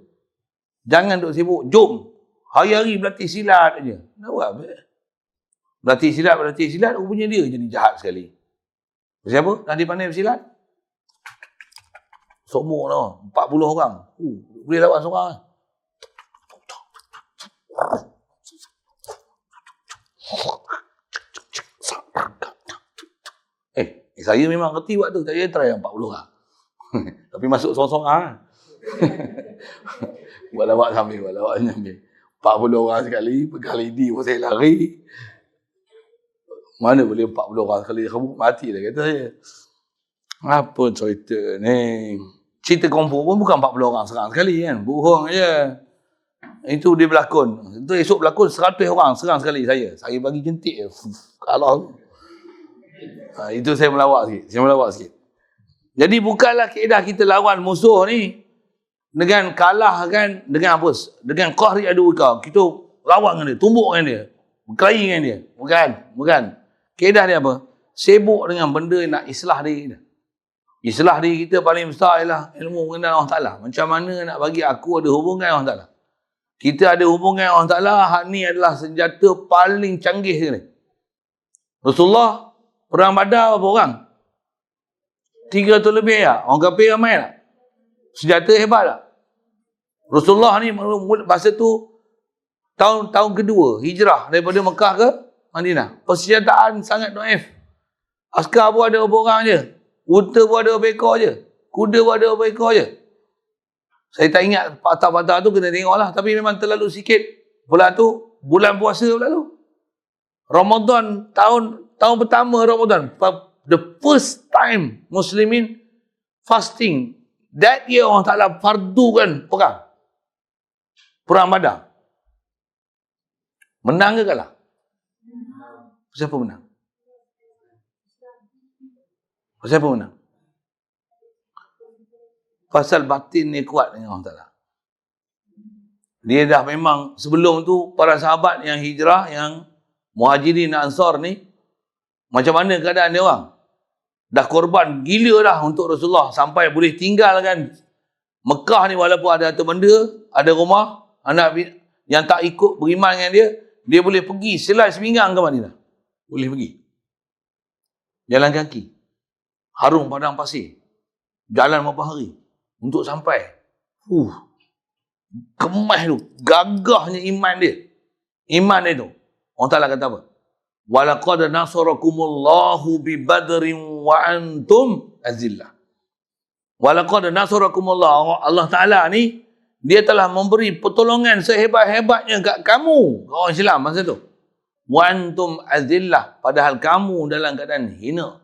Jangan duk sibuk, jom hari-hari berlatih silat aja. Nak buat apa? Berlatih silat, rupanya dia jadi jahat sekali. Siapa? Dah dia pandai bersilat? Sombong tau, 40 orang. Boleh lawan seorang. Saya memang kerti buat tu. Saya try 40 orang. Tapi masuk seorang-seorang. Buat lawak sambil. 40 orang sekali, bekal lidi pun saya lari. Mana boleh 40 orang sekali, kamu mati dah kata saya. Apa cerita ni? Cerita kungfu pun bukan 40 orang serang sekali kan. Bohong aja. Itu dia berlakon. Itu esok berlakon 100 orang serang sekali saya. Saya bagi jentik. Kalau itu saya melawak sikit. Jadi bukanlah kaedah kita lawan musuh ni dengan kalah kan, dengan apa? Dengan qahri aduika. Kita lawan dengan dia, tumbuk dengan dia, berkelahi dengan dia. Bukan. Kaedah dia apa? Sibuk dengan benda nak islah diri dia. Islah diri kita paling besar ialah ilmu mengenal Allah Ta'ala. Macam mana nak bagi aku ada hubungan Allah Ta'ala. Kita ada hubungan Allah Ta'ala, hak ni adalah senjata paling canggih sekali. Rasulullah perang Badar berapa orang? 300 lebih tak? Orang kafir ramai tak? Senjata hebat tak? Rasulullah ni masa tu tahun kedua hijrah daripada Mekah ke Madinah. Persenjataan sangat doif. Askar pun ada berapa orang je. Unta pun ada berapa ekor je. Kuda pun ada berapa ekor je. Saya tak ingat patah-patah tu kena tengok lah. Tapi memang terlalu sikit. Pula tu, bulan puasa pula tu. Ramadan, tahun pertama Ramadan. The first time Muslimin fasting. That year Allah Ta'ala fardukan perang. Perang Badar. Menang ke kalah? Siapa menang? Siapa menang? Pasal batin ni kuat dengan Allah Ta'ala. Dia dah memang sebelum tu para sahabat yang hijrah, yang muhajirin dan ansar ni, macam mana keadaan dia orang? Dah korban gila dah untuk Rasulullah sampai boleh tinggalkan Mekah ni walaupun ada harta benda, ada rumah, anak yang tak ikut beriman dengan dia boleh pergi selai seminggang ke Madinah. Boleh pergi. Jalan kaki. Harung padang pasir. Jalan berapa hari untuk sampai. Kemas tu, gagahnya iman dia. Iman dia tu. Allah Ta'ala kata apa? Walaqad nasarakumullahu bi badrin wa antum azillah. Walaqad nasarakumullah. Allah Ta'ala ni, dia telah memberi pertolongan sehebat-hebatnya kat kamu, orang Islam masa tu. Wa antum azillah. Padahal kamu dalam keadaan hina.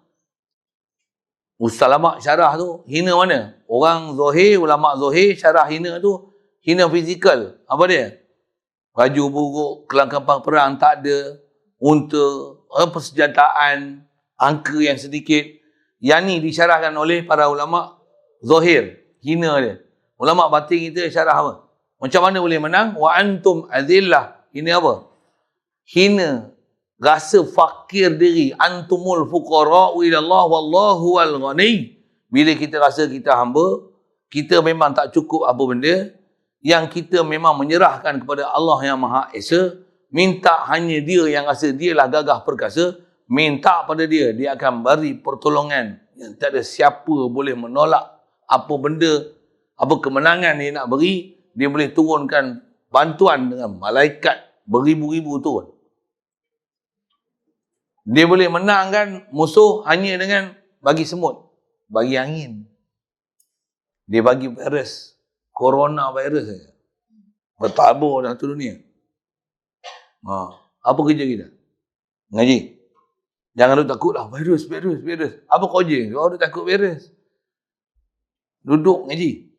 Ulama syarah tu, hina mana? Orang Zohir, ulama Zohir, syarah hina tu, hina fizikal. Apa dia? Baju buruk, kelengkapan perang tak ada, unta, persenjataan, angka yang sedikit. Yang ni disyarahkan oleh para ulama Zohir, hina dia. Ulama batin kita syarah apa? Macam mana boleh menang? Wa antum azillah. Ini apa? Hina. Rasa fakir diri. Antumul fuqara'u ilallah wallahu wal ghani. Bila kita rasa kita hamba, kita memang tak cukup apa benda, yang kita memang menyerahkan kepada Allah yang Maha Esa, minta hanya dia yang rasa dialah gagah perkasa, minta pada dia, dia akan beri pertolongan yang tak ada siapa boleh menolak apa benda, apa kemenangan dia nak beri. Dia boleh turunkan bantuan dengan malaikat beribu-ribu turun. Dia boleh menangkan musuh hanya dengan bagi semut, bagi angin. Dia bagi virus, corona virus saja. Bertabur dalam satu dunia. Apa kerja kita? Ngaji. Jangan duduk takutlah virus. Apa kerja? Kau duduk takut virus. Duduk ngaji.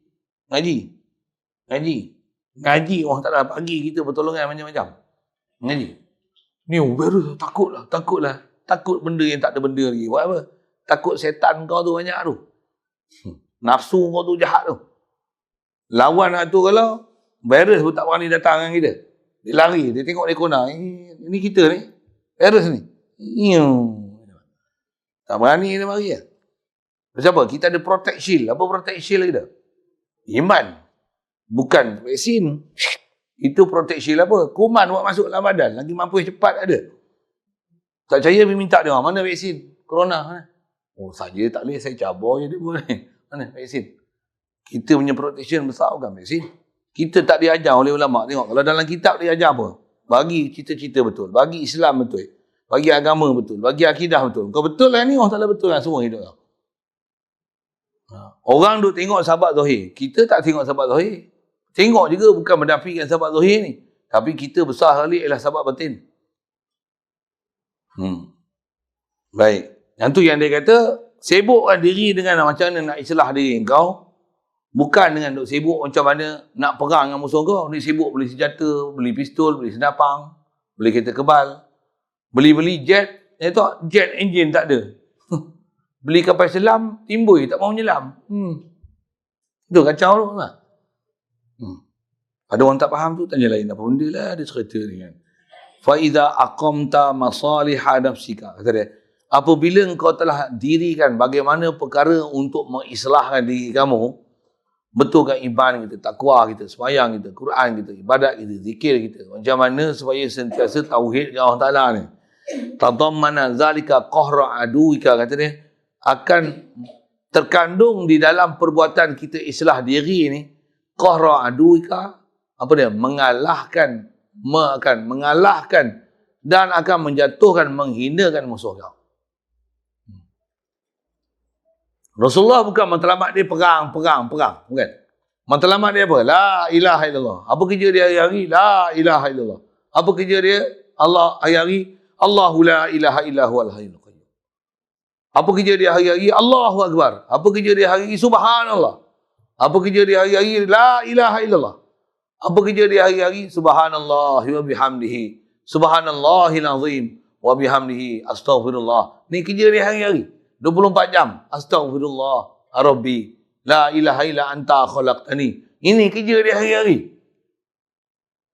Ngaji orang tak ada bagi kita pertolongan macam-macam. Ngaji. Ni virus, takutlah. Takut benda yang tak ada benda lagi. Buat apa? Takut setan kau tu banyak tu. Nafsu kau tu jahat tu. Lawan tu kalau virus pun tak berani datang dengan kita. Dia lari, dia tengok dia corner. Ini kita ni. Virus ni. Tak berani dia mari lah. Sebab apa? Kita ada protect shield. Apa protect shield kita? Iman. Bukan vaksin. Itu protect shield apa? Kuman buat masuk dalam badan. Lagi mampu yang cepat ada. Tak percaya, minta dia. Mana vaksin? Corona. Mana? Oh, saja tak boleh. Saya cabar je dia boleh. Mana vaksin? Kita punya protection besar bukan vaksin. Kita tak diajar oleh ulama. Tengok, kalau dalam kitab dia ajar apa? Bagi cita-cita betul. Bagi Islam betul. Bagi agama betul. Bagi akidah betul. Kau betul lah ni, orang tak betul lah semua hidup kau. Orang duk tengok sahabat zahir. Kita tak tengok sahabat zahir. Tengok juga bukan menafikan sahabat zahir ni. Tapi kita besar sekali ialah sahabat batin. Baik. Yang tu yang dia kata, sibukkan diri dengan macam mana nak islah diri kau. Bukan dengan duk sibuk macam mana nak perang dengan musuh kau. Ni sibuk beli senjata, beli pistol, beli senapang, beli kereta kebal. Beli-beli jet. Jet engine tak ada. Beli kapal selam, timbul tak mau menyelam. Itu kacau tu tak? Ada orang tak faham tu, tanya lain apa benda lah dia cerita ni kan. Faiza aqamta masaliha nafsika. Kata dia, apabila engkau telah dirikan bagaimana perkara untuk mengislahkan diri kamu, betulkan iman kita, takwa kita, sembahyang kita, Quran kita, ibadat kita, zikir kita. Macam mana supaya sentiasa tauhid dengan Allah Ta'ala ni. Tadammana zalika qahra aduika, kata dia, akan terkandung di dalam perbuatan kita islah diri ni, qahra aduika, apa dia? Mengalahkan dan akan menjatuhkan, menghinakan musuh kau. Rasulullah bukan matlamat dia perang. Bukan. Matlamat dia apa? La ilaha illallah. Apa kerja dia hari-hari? La ilaha illallah. Apa kerja dia? Allah hari-hari? Allahu la ilaha illa huwal hayyul qayyum. Apa kerja dia hari-hari? Allahu akbar. Apa kerja dia hari-hari? Subhanallah. Apa kerja dia hari-hari? La ilaha illallah. Apa kerja dia hari-hari? Subhanallah wa bihamdihi. Subhanallahil azim wa bihamdihi astaghfirullah. Ni kerja dia hari-hari. 24 jam. Astaghfirullah Rabbi. La ilaha illa anta khalaqtani. Ini kerja dia hari-hari.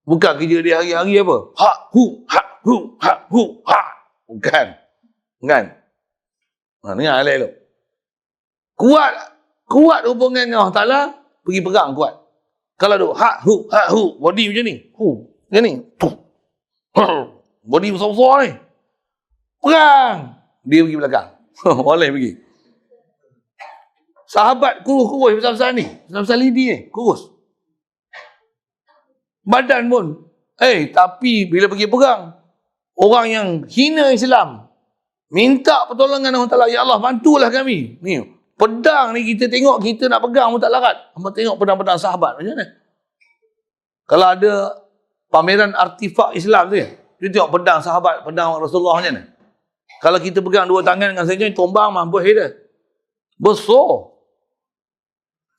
Bukan kerja dia hari-hari apa? Ha hu. Bukan. Dengar elok. Kuat hubungan dengan Allah Ta'ala, pergi perang kuat. Kalau duk ha hu, body macam ni. Macam ni. Body besar-besar ni. Perang. Dia pergi belakang. Boleh pergi. Sahabat kurus besar-besar ni. Besar-besar lidi ni. Kurus. Badan pun. Tapi bila pergi perang, orang yang hina Islam, minta pertolongan Allah Ta'ala. Ya Allah, bantulah kami. Ni, pedang ni kita tengok, kita nak pegang pun tak larat. Hamba tengok pedang-pedang sahabat macam mana. Kalau ada pameran artifak Islam tu ya, dia tengok pedang sahabat, pedang Rasulullah macam mana. Kalau kita pegang dua tangan dengan saja, tombang mampu dah. Besar.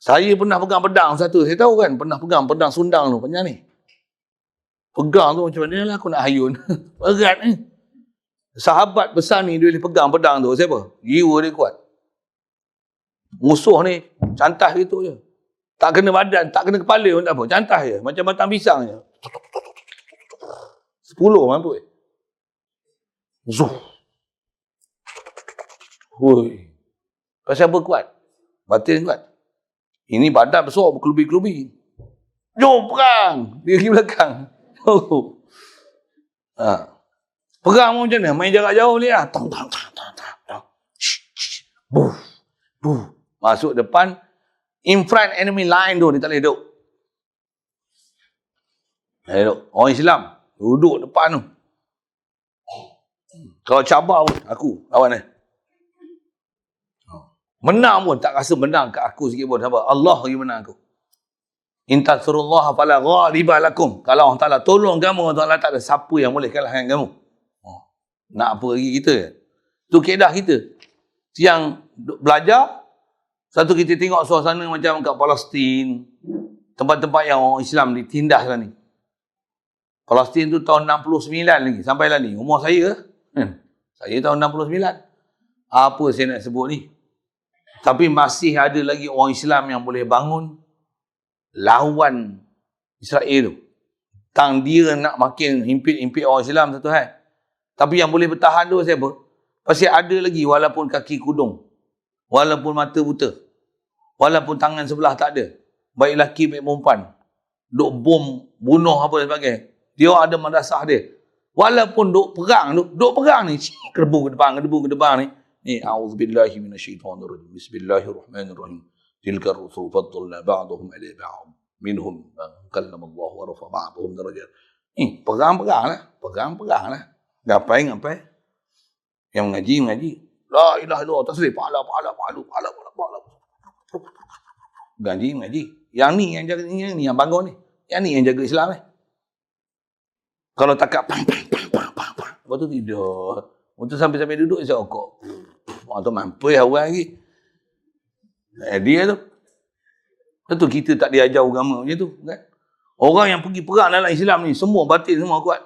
Saya pernah pegang pedang satu. Saya tahu kan, pernah pegang pedang sundang tu, panjang ni. Pegang tu macam mana lah aku nak hayun. Berat ni. Sahabat besar ni dia boleh pegang pedang tu. Siapa? Jiwa dia kuat. Musuh ni cantas gitu je. Tak kena badan, tak kena kepala pun tak apa. Cantas je. Macam batang pisang je. 10 mampu. Zuh. Hui. Pasal apa kuat? Batin kuat. Ini badan besar berkelubi-kelubi. Jom perang. Dia pergi belakang. Perang macam mana? Main jarak jauh ni lah. Tang. Buh. Masuk depan. In front enemy line tu. Dia tak boleh duduk. Orang Islam. Duduk depan tu. Kalau cabar pun. Aku. Lawan ni. Menang pun. Tak rasa menang kat aku sikit pun. Apa? Allah lagi menang aku. In tansurullaha fala ghaliba lakum. Kalau Allah Ta'ala tolong kamu, Allah Ta'ala tak ada siapa yang boleh kalahkan kamu. Nak apa lagi kita? Itu keedah kita. Yang belajar, satu kita tengok suasana macam kat Palestin, tempat-tempat yang orang Islam ditindas ni. Palestin tu tahun 69 lagi, sampailah ni. Umur saya, saya tahun 69. Apa saya nak sebut ni? Tapi masih ada lagi orang Islam yang boleh bangun lawan Israel tu. Tang dia nak makin himpit-himpit orang Islam satu hal. Tapi yang boleh bertahan tu siapa? Pasti ada lagi walaupun kaki kudung. Walaupun mata buta. Walaupun tangan sebelah tak ada. Baik lelaki, baik perempuan. Duk bom, bunuh apa dan sebagainya. Dia ada madrasah dia. Walaupun duk perang ni. Kedebu ke depan ni. Ni, a'udzubillahi minasyaitonirrajim. Bismillahirrahmanirrahim. Tilka ar-rusul faddalna ba'dahum 'ala ba'd. Minhum man kallama Allah wa rafa ba'dahum darajat. Ni, perang lah. Ngapai. Yang mengaji. La ilaha illallah, tasbih, pahala. Mengaji. Yang ni yang jaga ni yang bangun ni. Yang ni yang jaga Islam ni. Kalau takat lepas tu tidur. Lepas tu sampai duduk saya okok. Orang tu mampu awal lagi. Dia tu. Lepas tu kita tak diajar agama macam tu kan. Orang yang pergi perang dalam Islam ni semua batin semua kuat.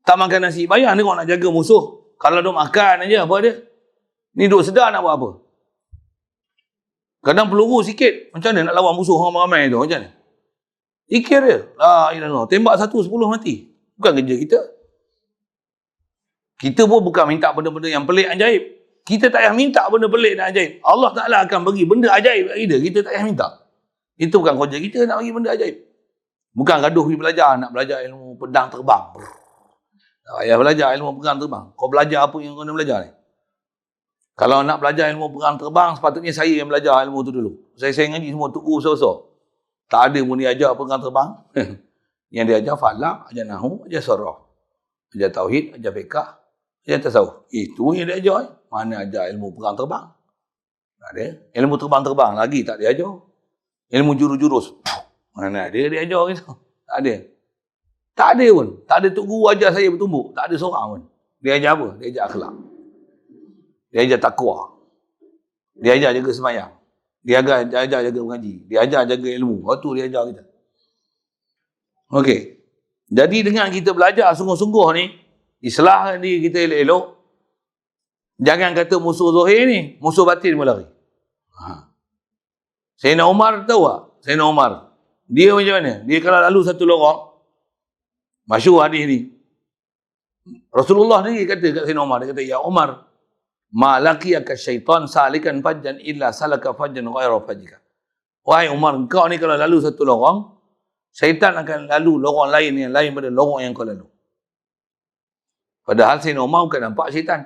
Tak makan nasi bayang dia orang nak jaga musuh. Kalau duk makan aja apa dia? Ni duk sedar nak buat apa? Kadang peluru sikit. Macam mana nak lawan musuh orang ramai tu? Macam mana? Ikir dia. La ilaha illallah. Tembak 1, 10 mati. Bukan kerja kita. Kita pun bukan minta benda-benda yang pelik ajaib. Kita tak payah minta benda pelik dan ajaib. Allah Ta'ala akan bagi benda ajaib kat kita. Kita tak payah minta. Itu bukan kerja kita nak bagi benda ajaib. Bukan gaduh pergi belajar. Nak belajar ilmu pedang terbang. Tak payah belajar ilmu pedang terbang. Kau belajar apa yang kau nak belajar ni? Kalau nak belajar ilmu pedang terbang, sepatutnya saya yang belajar ilmu tu dulu. Saya ngaji semua tuku besar-besar. Tak ada pun dia ajar pedang terbang. Yang dia ajar falak, ajar nahu, ajar saraf. Ajar tauhid, ajar fiqh, ajar tasawuf. Itu yang dia ajar. Mana ajar ilmu pedang terbang? Tak ada. Ilmu terbang-terbang lagi tak dia ajar. Ilmu jurus-jurus. Mana ada dia ajar gitu. Tak ada. Tak ada pun. Tak ada tok guru ajar saya bertumbuk. Tak ada seorang pun. Dia ajar apa? Dia ajar akhlak. Dia ajar takwa. Dia ajar jaga sembahyang. Dia ajar jaga mengaji. Dia ajar jaga ilmu. Waktu dia ajar kita. Okey. Jadi dengan kita belajar sungguh-sungguh ni, islahkan diri kita elok-elok. Jangan kata musuh zahir ni, musuh batin pun lari. Sayyidina Umar tahu tak? Sayyidina Umar. Dia macam mana? Dia kalau lalu satu lorong, masyhur hadis ni. Rasulullah ni kata kat Sayyidina Umar, dia kata, "Ya Umar, ma laqiyaka syaitan salikan fajjan illa salaka fajjan ghaira fajjika." Wahai Umar, kau ni kalau lalu satu lorong, syaitan akan lalu lorong lain yang lain pada lorong yang kau lalu. Padahal Sayyidina Umar bukan nampak syaitan.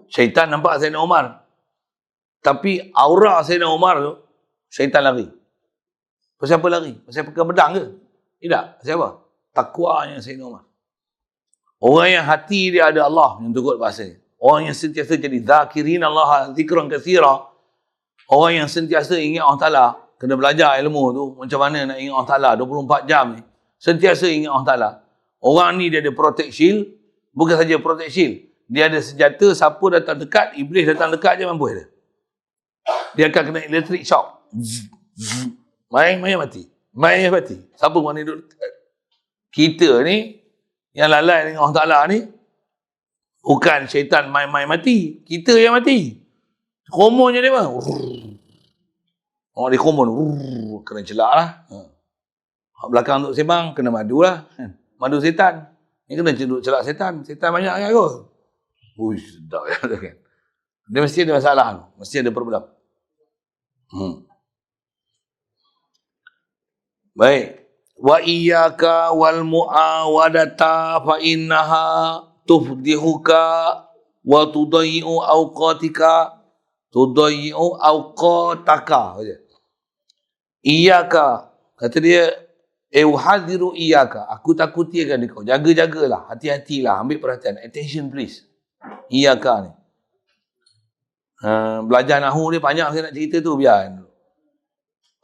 Syaitan nampak Sayyidina Umar. Tapi aura Sayyidina Umar tu, syaitan lari. Pasal apa lari? Pasal pegang pedang ke? Tidak. Pasal apa? Takwanya Sayyidina Umar. Orang yang hati dia ada Allah, yang turut bahasa ni. Orang yang sentiasa jadi zakirin Allah zikran katsira. Orang yang sentiasa ingat Allah Ta'ala. Kena belajar ilmu tu. Macam mana nak ingat Allah Ta'ala 24 jam ni. Sentiasa ingat Allah Ta'ala. Orang ni dia ada protect shield. Bukan saja protect shield. Dia ada senjata, siapa datang dekat, iblis datang dekat je mampus dia. Dia akan kena electric shock. Main mati. Siapa orang ni duduk dekat? Kita ni, yang lalai dengan Allah Ta'ala ni, bukan syaitan main-main mati. Kita yang mati. Komun je dia bang. Orang dia komun. Kena celak lah. Belakang duduk sembang, kena madu lah. Madu setan. Ni kena celak setan. Setan banyak kan kot. Sedap ya. Dia mesti ada masalah tu. Mesti ada problem. Baik. Wa iyyaka wal mu'awadata fa innaha tufdihuka wa tudayyi'u awqataka. Iyyaka, kata dia, uhadhiru iyyaka, aku takuti akan kau. Jaga-jagalah, hati-hatilah, ambil perhatian. Attention please. Iyyaka ni. Belajar nahu ni banyak saya nak cerita tu, biar.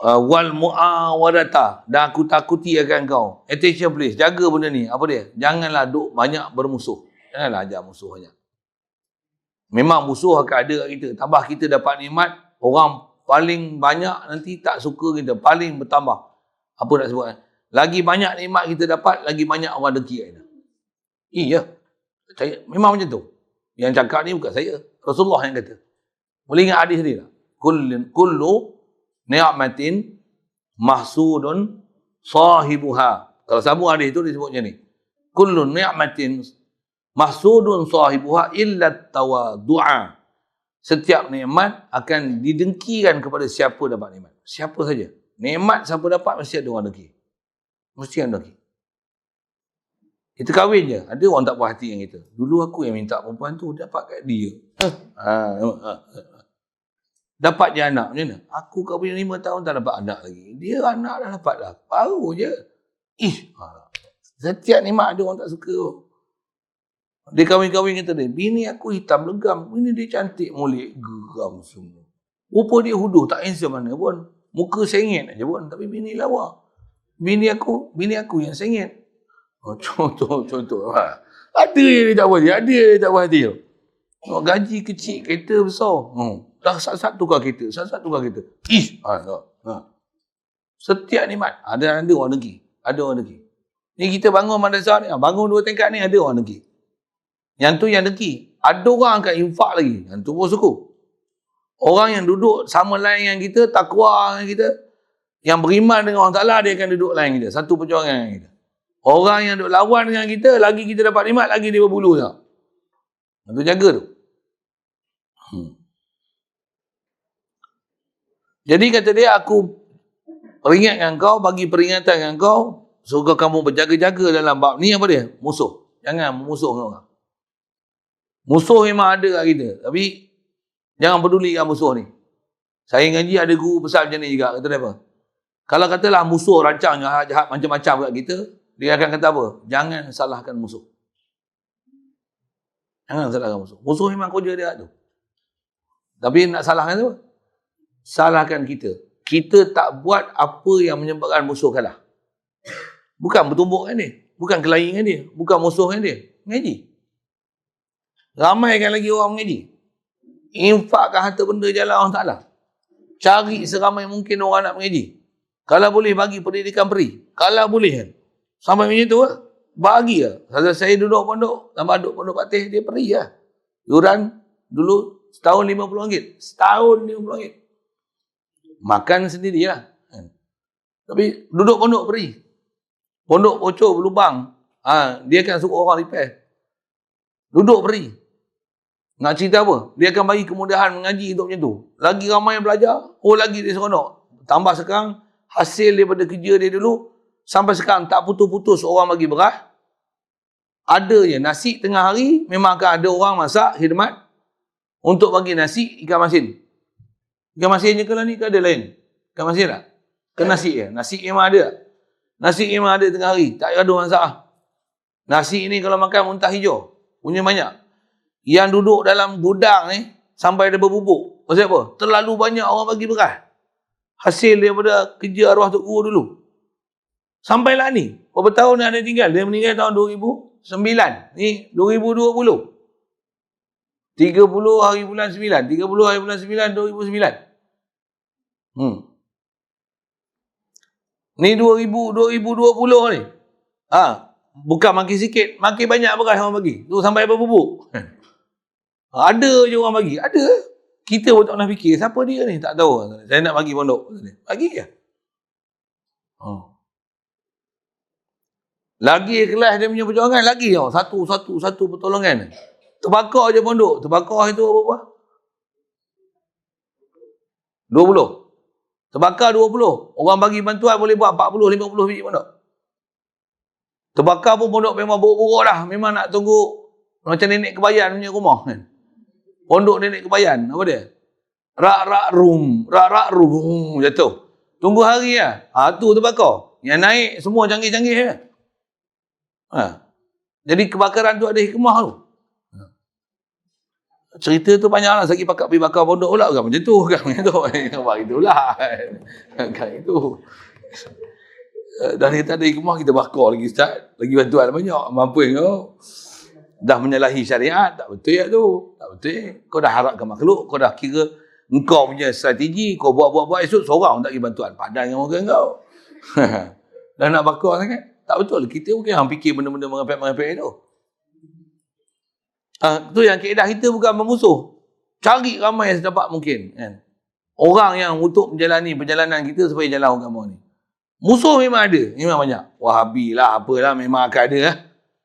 Wal mu'awadata, dan aku takuti akan kau. Attention please, jaga benda ni. Apa dia? Janganlah duk banyak bermusuh. Janganlah ajar musuh banyak. Memang musuh akan ada kat kita. Tambah kita dapat nikmat, orang paling banyak nanti tak suka kita, paling bertambah. Apa nak sebut? Lagi banyak nikmat kita dapat, lagi banyak orang dengki kat kita. Iya. Memang macam tu. Yang cakap ni bukan saya. Rasulullah yang kata. Boleh ingat hadis dia tak? Kullu ni'matin mahsudun sahibuha. Kalau sambung hadis itu disebut macam ni. Kullu ni'matin mahsudun sahibuha illa tawadu'a. Setiap nikmat akan didengkikan kepada siapa dapat nikmat. Siapa saja. Nikmat siapa dapat mesti ada orang dengki. Mesti ada dengki. Kita kahwin je. Ada orang tak puas hati dengan kita. Dulu aku yang minta perempuan tu, dapat kat dia. Dapat je anak. Macam mana? Aku kahwin 5 tahun tak dapat anak lagi. Dia anak dah dapat dah. Baru je. Setiap nikmat ada orang tak suka. Dia kahwin-kahwin kata dia, bini aku hitam legam. Bini dia cantik molek. Geram semua. Rupa dia huduh. Tak handsome mana pun. Muka sengit aja pun. Tapi bini lawa. Bini aku yang sengit. Contoh. Ada yang dia tak puas hati. Ada yang dia tak puas hati. Gaji kecil, kereta besar. Dah sat-sat tukar kereta. Setiap nikmat. Ada orang dengki. Ada orang dengki. Ni kita bangun madrasah ni. Bangun 2 tingkat ni ada orang dengki. Yang tu yang dengki. Ada orang akan infak lagi. Yang tu pun suku. Orang yang duduk sama lain dengan kita, takwa dengan kita, yang beriman dengan Allah Ta'ala, dia akan duduk lain kita. Satu perjuangan dengan kita. Orang yang duduk lawan dengan kita, lagi kita dapat nikmat, lagi dia berbulu. Itu jaga tu. Jadi kata dia, aku peringatkan kau, bagi peringatan dengan kau, suruh kamu berjaga-jaga dalam bab ni. Apa dia? Musuh. Jangan memusuh dengan orang. Musuh memang ada kat kita. Tapi jangan peduli dengan musuh ni. Saya ngaji ada guru besar macam ni juga. Kata dia apa? Kalau katalah musuh rancang jahat macam-macam kat kita, dia akan kata apa? Jangan salahkan musuh. Jangan salahkan musuh. Musuh memang kerja dia tu. Tapi nak salahkan apa? Salahkan kita. Kita tak buat apa yang menyebabkan musuh kalah. Bukan bertumbuk dengan dia. Bukan kelahi dengan dia. Bukan musuh dengan dia. Mengaji. Ramaikan lagi orang mengaji. Infakkan harta benda jalan Allah Ta'ala. Cari seramai mungkin orang nak mengaji. Kalau boleh bagi pendidikan free. Kalau boleh kan. Sampai macam tu lah. Bagi lah. Saya duduk pondok. Tambah duduk pondok Patih. Dia free lah. Yuran dulu setahun RM50. Setahun RM50. Makan sendirilah. Tapi duduk pondok free. Pondok bocor berlubang. Dia akan suruh orang repair. Duduk free. Nak cerita apa? Dia akan bagi kemudahan mengaji untuk macam tu. Lagi ramai yang belajar. Lagi dia seronok. Tambah sekarang, hasil daripada kerja dia dulu, sampai sekarang tak putus-putus orang bagi beras. Ada je. Nasi tengah hari, memang akan ada orang masak, khidmat, untuk bagi nasi ikan masin. Ikan masin je ke lah ni ke ada lain? Ikan masin tak? Ke nasi je? Nasi memang ada tak? Nasi memang ada tengah hari. Tak ada masalah. Nasi ni kalau makan muntah hijau. Punya banyak. Yang duduk dalam gudang ni, sampai dia berbubuk. Maksud apa? Terlalu banyak orang bagi beras. Hasil daripada kerja arwah Tok Guru dulu. Sampailah ni. Berapa tahun dah dia tinggal? Dia meninggal tahun 2009. Ni 2020. 30 hari bulan 9. 30 hari bulan 9, 2009. Ni 2020 ni. Bukan makin sikit. Makin banyak beras orang bagi. Tu sampai berbubuk. Ada je orang bagi. Ada. Kita pun tak pernah fikir. Siapa dia ni? Tak tahu. Saya nak bagi pondok. Bagi je. Lagi kelas dia punya perjuangan. Lagi tau. Satu pertolongan. Terbakar je pondok. Terbakar itu berapa? 20. Terbakar 20. Orang bagi bantuan boleh buat 40-50 biji pondok. Terbakar pun pondok memang buruk-buruk dah. Memang nak tunggu macam nenek kebayan punya rumah kan. Pondok nenek kebayan. Apa dia? Rak-rak room. Jatuh. Tunggu hari lah. Tu terbakar. Yang naik semua canggih-canggih kan. Jadi kebakaran tu ada hikmah tu. Cerita tu banyak lah. Sagi pakak pergi bakar pondok pula. Kan macam tu. Kan macam tu. Kan itulah. Kan itu. Dan kita ada hikmah, kita bakar lagi Ustaz. Lagi bantuan banyak. Mampu kau. Dah menyalahi syariat. Tak betul ya tu. Tak betul. Kau dah harapkan makhluk. Kau dah kira engkau punya strategi. Kau buat esok seorang tak bagi bantuan. Padan dengan orang kau. Dah nak bakar sangat. Tak betul. Kita bukan yang fikir benda-benda merepek-merepek tu. Tu yang kaedah kita bukan memusuh. Cari ramai yang sedapat mungkin. Kan? Orang yang untuk menjalani perjalanan kita supaya jalan agama ni. Musuh memang ada, memang banyak. Wahabi lah, apalah, memang akan ada lah.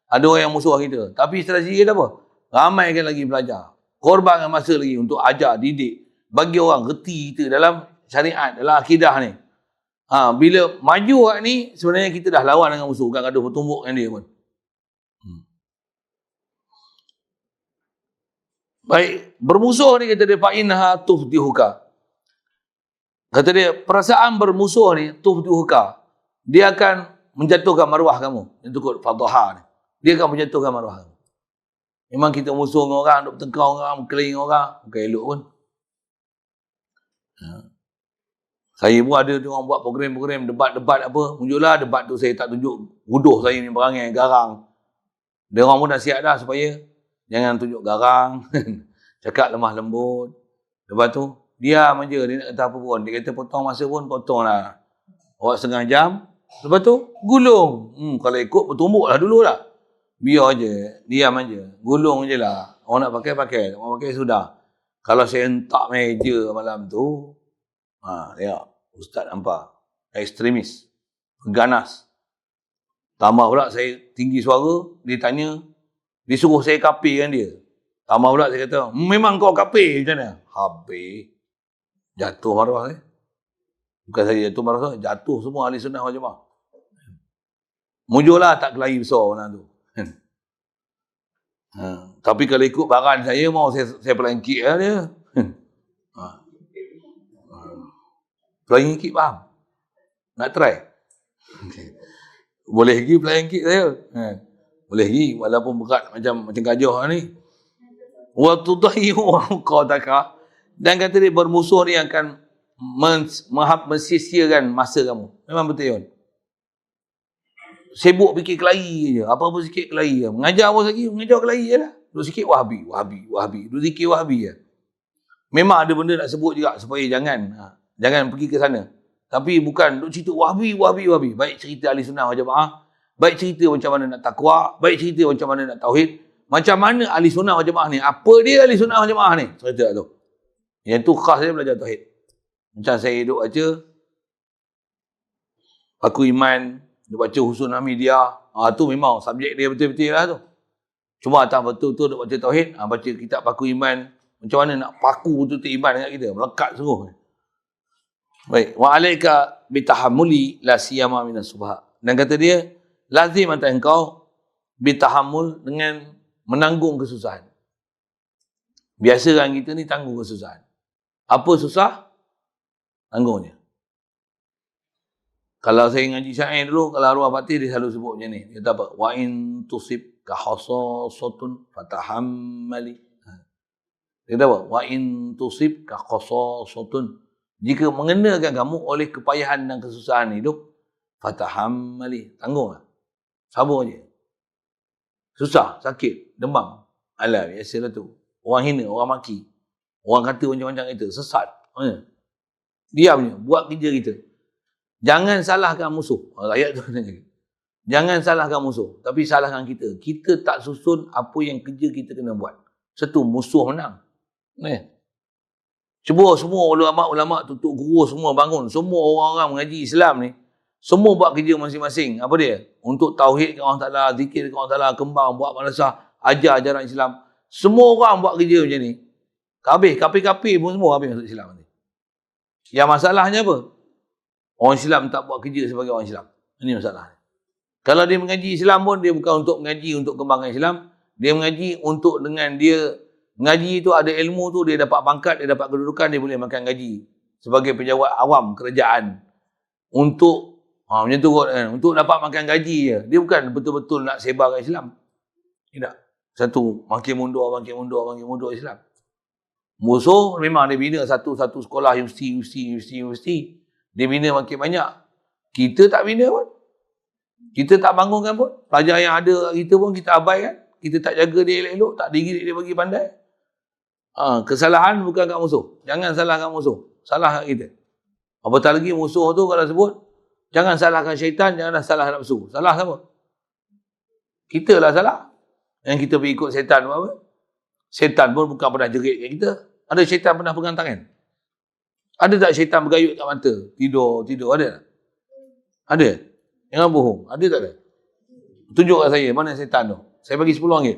Ada orang yang musuh kita. Tapi strategi kita apa? Ramaikan lagi belajar. Korbankan masa lagi untuk ajar, didik. Bagi orang reti kita dalam syariat, dalam akidah ni. Bila maju orang ni, sebenarnya kita dah lawan dengan musuh. Bukan ada bertumbuk dengan dia pun. Baik, bermusuh ni kata dia, fa'innaha tufdihuka. Kata dia, perasaan bermusuh ni, tufdihuka. Dia akan menjatuhkan maruah kamu. Itu kot fadhaha ni. Dia akan menjatuhkan maruah kamu. Memang kita musuh dengan orang, duk bertengkar orang, berkelahi dengan orang, bukan elok pun. Saya pun ada orang buat program-program, debat-debat apa, muncullah debat tu saya tak tunjuk bodoh saya ni perangai, garang. Dia orang pun dah siap dah supaya jangan tunjuk garang, cakap lemah lembut. Lepas tu, diam je, dia nak kata apa pun. Dia kata potong masa pun, potong lah. Awak setengah jam, lepas tu, gulung. Kalau ikut, bertumbuk lah dulu lah. Biar je, diam je. Gulung je lah. Orang nak pakai, orang pakai sudah. Kalau saya hentak meja malam tu, tengok, Ustaz nampak. Ekstremis. Ganas. Tambah pula saya tinggi suara, dia tanya, dia suruh saya kapirkan dia. Tambah pula saya kata, memang kau kapir macam mana? Habis. Jatuh maruah saya. Bukan saya jatuh maruah, jatuh semua ahli sunnah wal jamaah. Mujurlah tak kelahi besar orang tu. Tapi kalau ikut baran saya, mau saya pelangkit lah dia. Pelangkit faham? Nak try? Boleh pergi pelangkit saya. Boleh pergi, walaupun berat macam gajah ni. Wa tudayyu qadaka. Dan kata dia, bermusuh ni akan mensia-siakan masa kamu. Memang betul kan? Sibuk fikir kelahi je. Apa-apa sikit kelahi je. Mengajar apa lagi? Mengajar kelahi je lah. Duk sikit wahabi. Duk zikir wahabi je. Memang ada benda nak sebut juga supaya jangan pergi ke sana. Tapi bukan duk cerita wahabi. Baik cerita ahli sunnah wal jamaah. Baik cerita macam mana nak takwa. Baik cerita macam mana nak tauhid. Macam mana ahli sunnah wal jamaah ni. Apa dia ahli sunnah wal jamaah ni? Cerita tu. Yang tu khas dia belajar tauhid. Macam saya duk baca Paku Iman, duk baca Husun Hamidiah. Tu memang subjek dia betul-betul lah tu. Cuma tak betul-betul duk baca tauhid, baca kitab Paku Iman. Macam mana nak paku betul-betul iman dengan kita. Melekat sungguh. Baik. Wa alaika bitahammuli la siyama minas subha. Dan kata dia, lazim atas engkau bitahammul, dengan menanggung kesusahan. Biasa kan kita ni tanggung kesusahan. Apa susah? Tanggung je. Kalau saya ngaji syair dulu, kalau arwah Fatih dia selalu sebut macam ni. Dia kata apa? Wa in tusib ka khasasatun fatahammali. Dia kata apa? Wa in tusib ka khasasatun. Jika mengenakan kamu oleh kepayahan dan kesusahan hidup, fatahammali. Tanggung lah. Sabar je. Susah, sakit, demam. Alah, biasalah tu. Orang hina, orang maki. Orang kata macam-macam kita. Sesat. Diam je. Buat kerja kita. Jangan salahkan musuh. Ayat tu kata. Jangan salahkan musuh. Tapi salahkan kita. Kita tak susun apa yang kerja kita kena buat. Satu, musuh menang. Cuba semua ulama-ulama, tutup guru semua bangun. Semua orang-orang mengaji Islam ni. Semua buat kerja masing-masing. Apa dia? Untuk tauhid ke Allah Ta'ala, zikir ke Allah Ta'ala, kembang, buat madrasah, ajar ajaran Islam. Semua orang buat kerja macam ni. Habis, kapi-kapi pun semua habis masuk Islam ni. Yang masalahnya apa? Orang Islam tak buat kerja sebagai orang Islam. Ini masalah. Kalau dia mengaji Islam pun, dia bukan untuk mengaji untuk kembangkan Islam. Dia mengaji untuk dengan dia, mengaji tu ada ilmu tu, dia dapat pangkat, dia dapat kedudukan, dia boleh makan gaji. Sebagai pejabat awam kerajaan. Untuk, macam tu kot, untuk dapat makan gaji je. Dia bukan betul-betul nak sebarkan Islam. Tidak. Satu, makin mundur Islam. Musuh memang dia bina satu-satu sekolah, universiti. Dia bina makin banyak. Kita tak bina pun. Kita tak bangunkan pun. Pelajar yang ada kita pun kita abaikan. Kita tak jaga dia elok-elok. Tak digirik dia bagi pandai. Kesalahan bukan kat musuh. Jangan salahkan musuh. Salah kat kita. Apatah lagi musuh tu kalau sebut, jangan salahkan syaitan, janganlah salah nafsu. Salah siapa? Kita lah salah. Yang kita pergi ikut syaitan apa? Syaitan pun bukan pernah jerit kat kita. Ada syaitan pernah pegang tangan? Ada tak syaitan bergayut kat mata? Tidur, ada tak? Ada? Jangan bohong. Ada tak ada? Tunjuk kat saya, mana syaitan tu? Saya bagi RM10.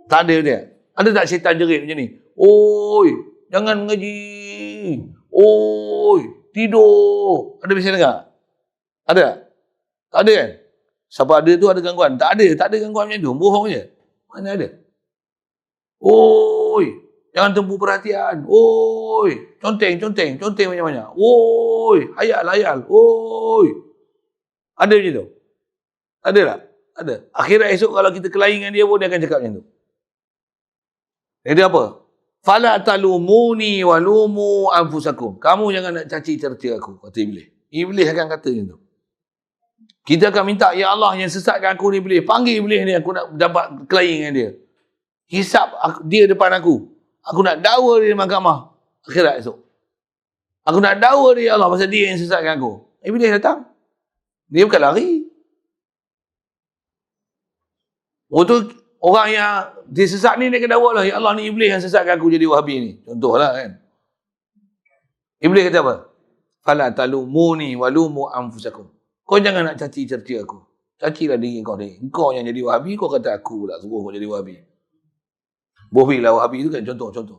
Tak ada dia. Ada tak syaitan jerit macam ni? Oi, jangan mengaji. Oi, tidur. Ada biasa dengar? Ada tak? Tak ada kan? Siapa ada tu ada gangguan? Tak ada gangguan macam tu. Bohong je. Mana ada? Oi, jangan tempuh perhatian. Oi, conteng banyak-banyak. Oi, hayal. Oi. Ada macam tu? Ada tak? Ada. Akhirat esok kalau kita kelahi dengan dia pun dia akan cakap macam tu. Jadi apa? Fala talumuni walumu anfusakum. Kamu jangan nak caci cerca aku, kata Iblis. Iblis akan kata macam tu. Kita akan minta, ya Allah yang sesatkan aku ni Iblis. Panggil Iblis ni, aku nak dapat kelahi dengan dia. Hisap dia depan aku. Aku nak dakwa dia di mahkamah akhirat esok. Aku nak dakwa dia, ya Allah, pasal dia yang sesatkan aku. Iblis datang. Dia bukan lari. Untuk orang yang disesat ni, dia kena dakwa lah. Ya Allah, ni Iblis yang sesatkan aku jadi Wahabi ni. Contohlah kan. Iblis kata apa? Fala talumuni walumu anfusakum. Kau jangan nak caci cerca aku. Cacilah diri kau ni. Kau yang jadi Wahabi, kau kata aku pula suruh kau jadi Wahabi. Bohong lah Wahabi tu kan contoh.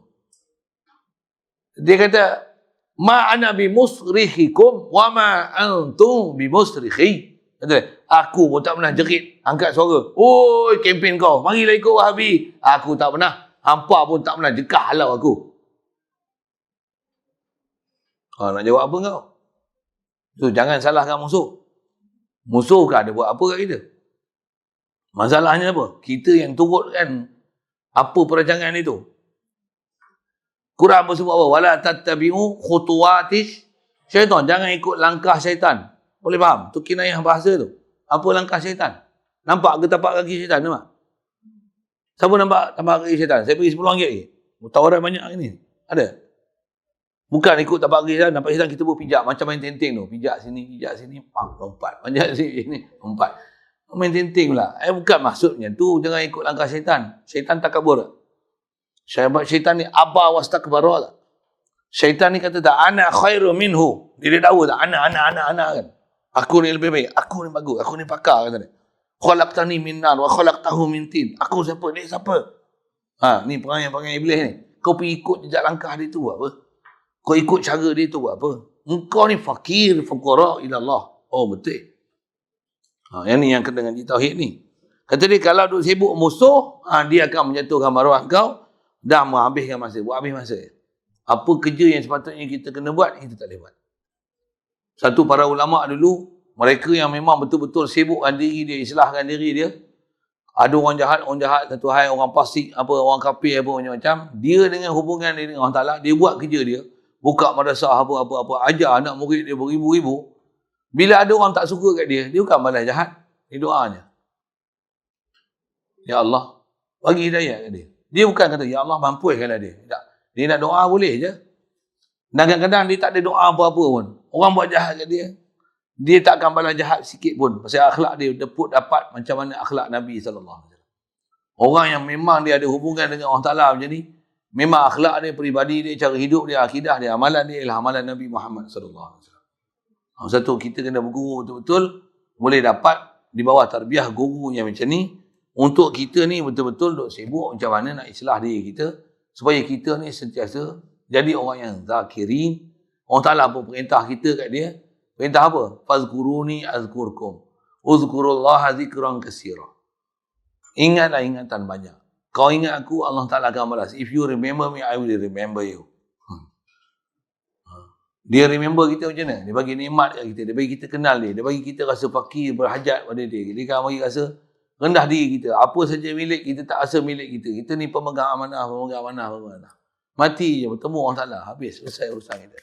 Dia kata, ma ana bimusrikhikum wa ma antum bimusrikhi. Kata, aku pun tak pernah jerit, angkat suara. Oi, kempen kau, marilah ikut Wahabi. Aku tak pernah. Hampa pun tak pernah jekah halau aku. Nak jawab apa kau? So, jangan salahkan musuh. Musuh kan ada buat apa kat kita? Masalahnya apa? Kita yang turutkan apa perancangan itu. Quran bersebut apa? Wala tattabi'u khutuwatis syaitan. Jangan ikut langkah syaitan. Boleh faham? Tu kinayah bahasa tu. Apa langkah syaitan? Nampak ke tapak kaki syaitan? Nampak? Siapa nampak tapak kaki syaitan? Saya bagi RM10 lagi. Tawaran banyak ni. Ada? Bukan ikut tapak kaki syaitan. Nampak syaitan kita pun pijak. Macam main tenteng tu. Pijak sini, pam, lompat. Pijak sini, lompat. Main tenteng pula. Bukan maksudnya tu. Jangan ikut langkah syaitan. Syaitan takabur. Syaitan ni abah wastakbara tak? Syaitan ni kata tak, ana khairu minhu. Dia dakwa tak? Ana kan. Aku ni lebih baik. Aku ni bagus. Aku ni pakar kata dia. Khalaqtani min nar wa khalaqtahu min tin. Aku siapa? Dia siapa? Ni perangai Iblis ni. Kau pergi ikut jejak langkah dia tu buat apa? Kau ikut cara dia tu buat apa? Engkau ni fakir fuqara ila Allah. Oh betul. Yang ni yang kena dengan tauhid ni. Kata dia kalau duk sibuk musuh, dia akan menjatuhkan maruah kau dah menghabiskan masa. Buat habis masa. Apa kerja yang sepatutnya kita kena buat, kita tak boleh buat. Satu para ulama dulu, mereka yang memang betul-betul sibukkan diri dia, islahkan diri dia. Ada orang jahat, satu hai, orang fasik, orang kafir, macam-macam. Dia dengan hubungan dia dengan Allah Ta'ala, dia buat kerja dia. Buka madrasah, apa-apa, ajar anak murid dia beribu-ribu. Bila ada orang tak suka kat dia, dia bukan balas jahat. Dia doanya. Ya Allah, bagi hidayah kat dia. Dia bukan kata, ya Allah mampukanlah dia. Tak. Dia nak doa boleh je. Dan kadang-kadang dia tak ada doa apa-apa pun. Orang buat jahat kat dia, dia tak akan balas jahat sikit pun. Pasal akhlak dia dapat macam mana akhlak Nabi SAW. Orang yang memang dia ada hubungan dengan Allah Ta'ala macam ni, memang akhlak dia, peribadi dia, cara hidup dia, akidah dia, amalan dia ialah amalan Nabi Muhammad SAW. Satu, kita kena berguru betul-betul, boleh dapat di bawah tarbiyah guru yang macam ni. Untuk kita ni betul-betul duk sibuk macam mana nak islah diri kita, supaya kita ni sentiasa jadi orang yang zakirin. Allah Ta'ala pun perintah kita kat dia. Perintah apa? Fazkuruni azkurkum. Uzkurullaha zikran katsira. Ingatlah ingatan banyak. Kau ingat aku, Allah Ta'ala akan balas. If you remember me, I will remember you. Dia remember kita macam mana? Dia bagi nikmat kat kita. Dia bagi kita kenal dia. Dia bagi kita rasa fakir, berhajat pada dia. Dia akan bagi rasa rendah diri kita. Apa saja milik kita tak rasa milik kita. Kita ni pemegang amanah. Mati je bertemu Allah Ta'ala. Habis. Selesai urusan kita.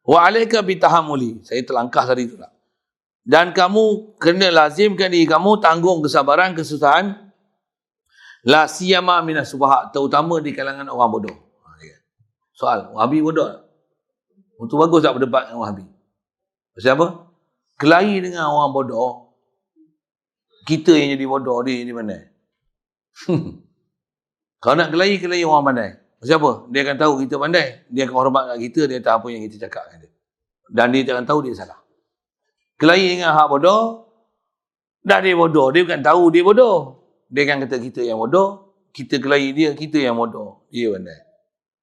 Wa alaika bitahammuli. Saya terlangkah tadi tu lah. Dan kamu kena lazimkan diri kamu tanggung kesabaran, kesusahan. La siyama minas subahat. Terutama di kalangan orang bodoh. Soal. Wahabi bodoh tak? Itu bagus tak berdebat dengan Wahabi? Pasal apa? Kelahi dengan orang bodoh. Kita yang jadi bodoh, dia jadi mana? Kalau nak kelahi orang pandai. Siapa? Dia akan tahu kita pandai. Dia akan hormat kat kita, dia tahu apa yang kita cakap dengan dia. Dan dia akan tahu dia salah. Kelahi dengan hak bodoh, dah dia bodoh. Dia bukan tahu dia bodoh. Dia akan kata kita yang bodoh, kita kelahi dia, kita yang bodoh. Dia pandai.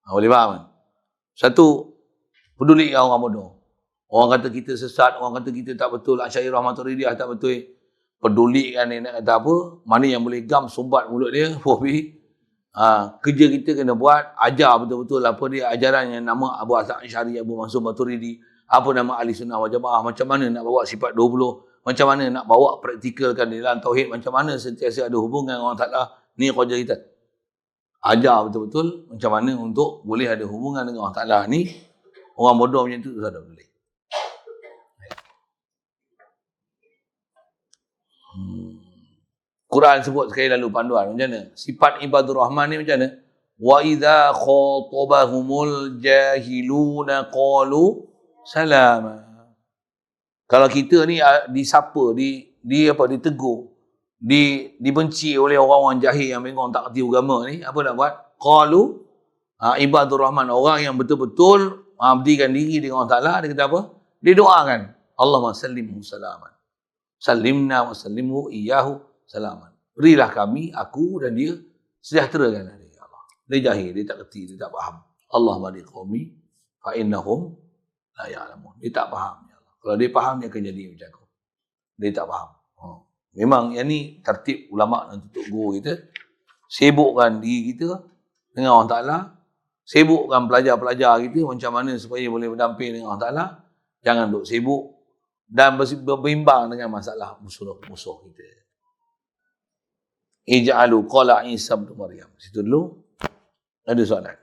Boleh faham kan? Satu, peduli dengan orang bodoh. Orang kata kita sesat, orang kata kita tak betul, Asy'ariyah Maturidiyah tak betul. Pedulikan dia nak kata apa, mana yang boleh gam sumbat mulut dia, kerja kita kena buat, ajar betul-betul apa dia ajaran yang nama Abu Hasan Asy'ari, Abu Mansur Maturidi, apa nama Ahli Sunnah wal Jamaah, macam mana nak bawa sifat 20, macam mana nak bawa praktikalkan dalam tauhid, macam mana sentiasa ada hubungan dengan Allah Ta'ala. Ni kerja kita. Ajar betul-betul macam mana untuk boleh ada hubungan dengan Allah Ta'ala ni. Orang bodoh macam tu tak boleh. Quran sebut sekali lalu panduan macam mana? Sifat ibadur rahman ni macam mana? Wa idza khatabahumul jahiluna qalu salama. Kalau kita ni disapa, ditegur, dibenci oleh orang-orang jahil yang bengong tak kerti agama ni, apa nak buat? Qalu ibadur rahman, orang yang betul-betul berdirikan diri dengan Allah Ta'ala, dia kata apa? Dia doakan, Allahumma sallimhu salaman. Salimna wa sallimhu iyyahu salaman. Berilah kami, aku dan dia, sejahterakan dia, ya Allah. Dia jahil, dia tak kerti, dia tak faham. Allahumma liqawmi fa innahum la ya'lamun. Dia tak faham, ya Allah. Kalau dia faham, dia akan jadi macam aku. Dia tak faham. Memang yang ni tertib ulama dan tutup guru kita. Sibukkan diri kita dengan Allah Ta'ala. Sibukkan pelajar-pelajar kita macam mana supaya boleh berdamping dengan Allah Ta'ala. Jangan duk sibuk dan berbimbang dengan masalah musuh kita. Ij'alu qala Isa bin Maryam. Situ dulu ada soalan.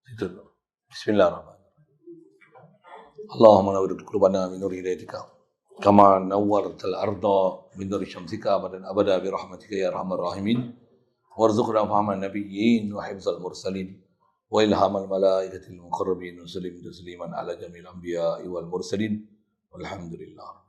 Situ dulu. Bismillahirrahmanirrahim. Allahumma nawwir qulubana min nuri hidayatika kama nawwartal arda min nuri syamsika abadan abada bi rahmatika ya arhamar rahimin. Warzuqna fahaman nabiyyin wa hifzal mursalin wa ilhamal malaikatil muqarrabin wa sallim tasliman ala jamil anbiya'i wal mursalin walhamdulillah.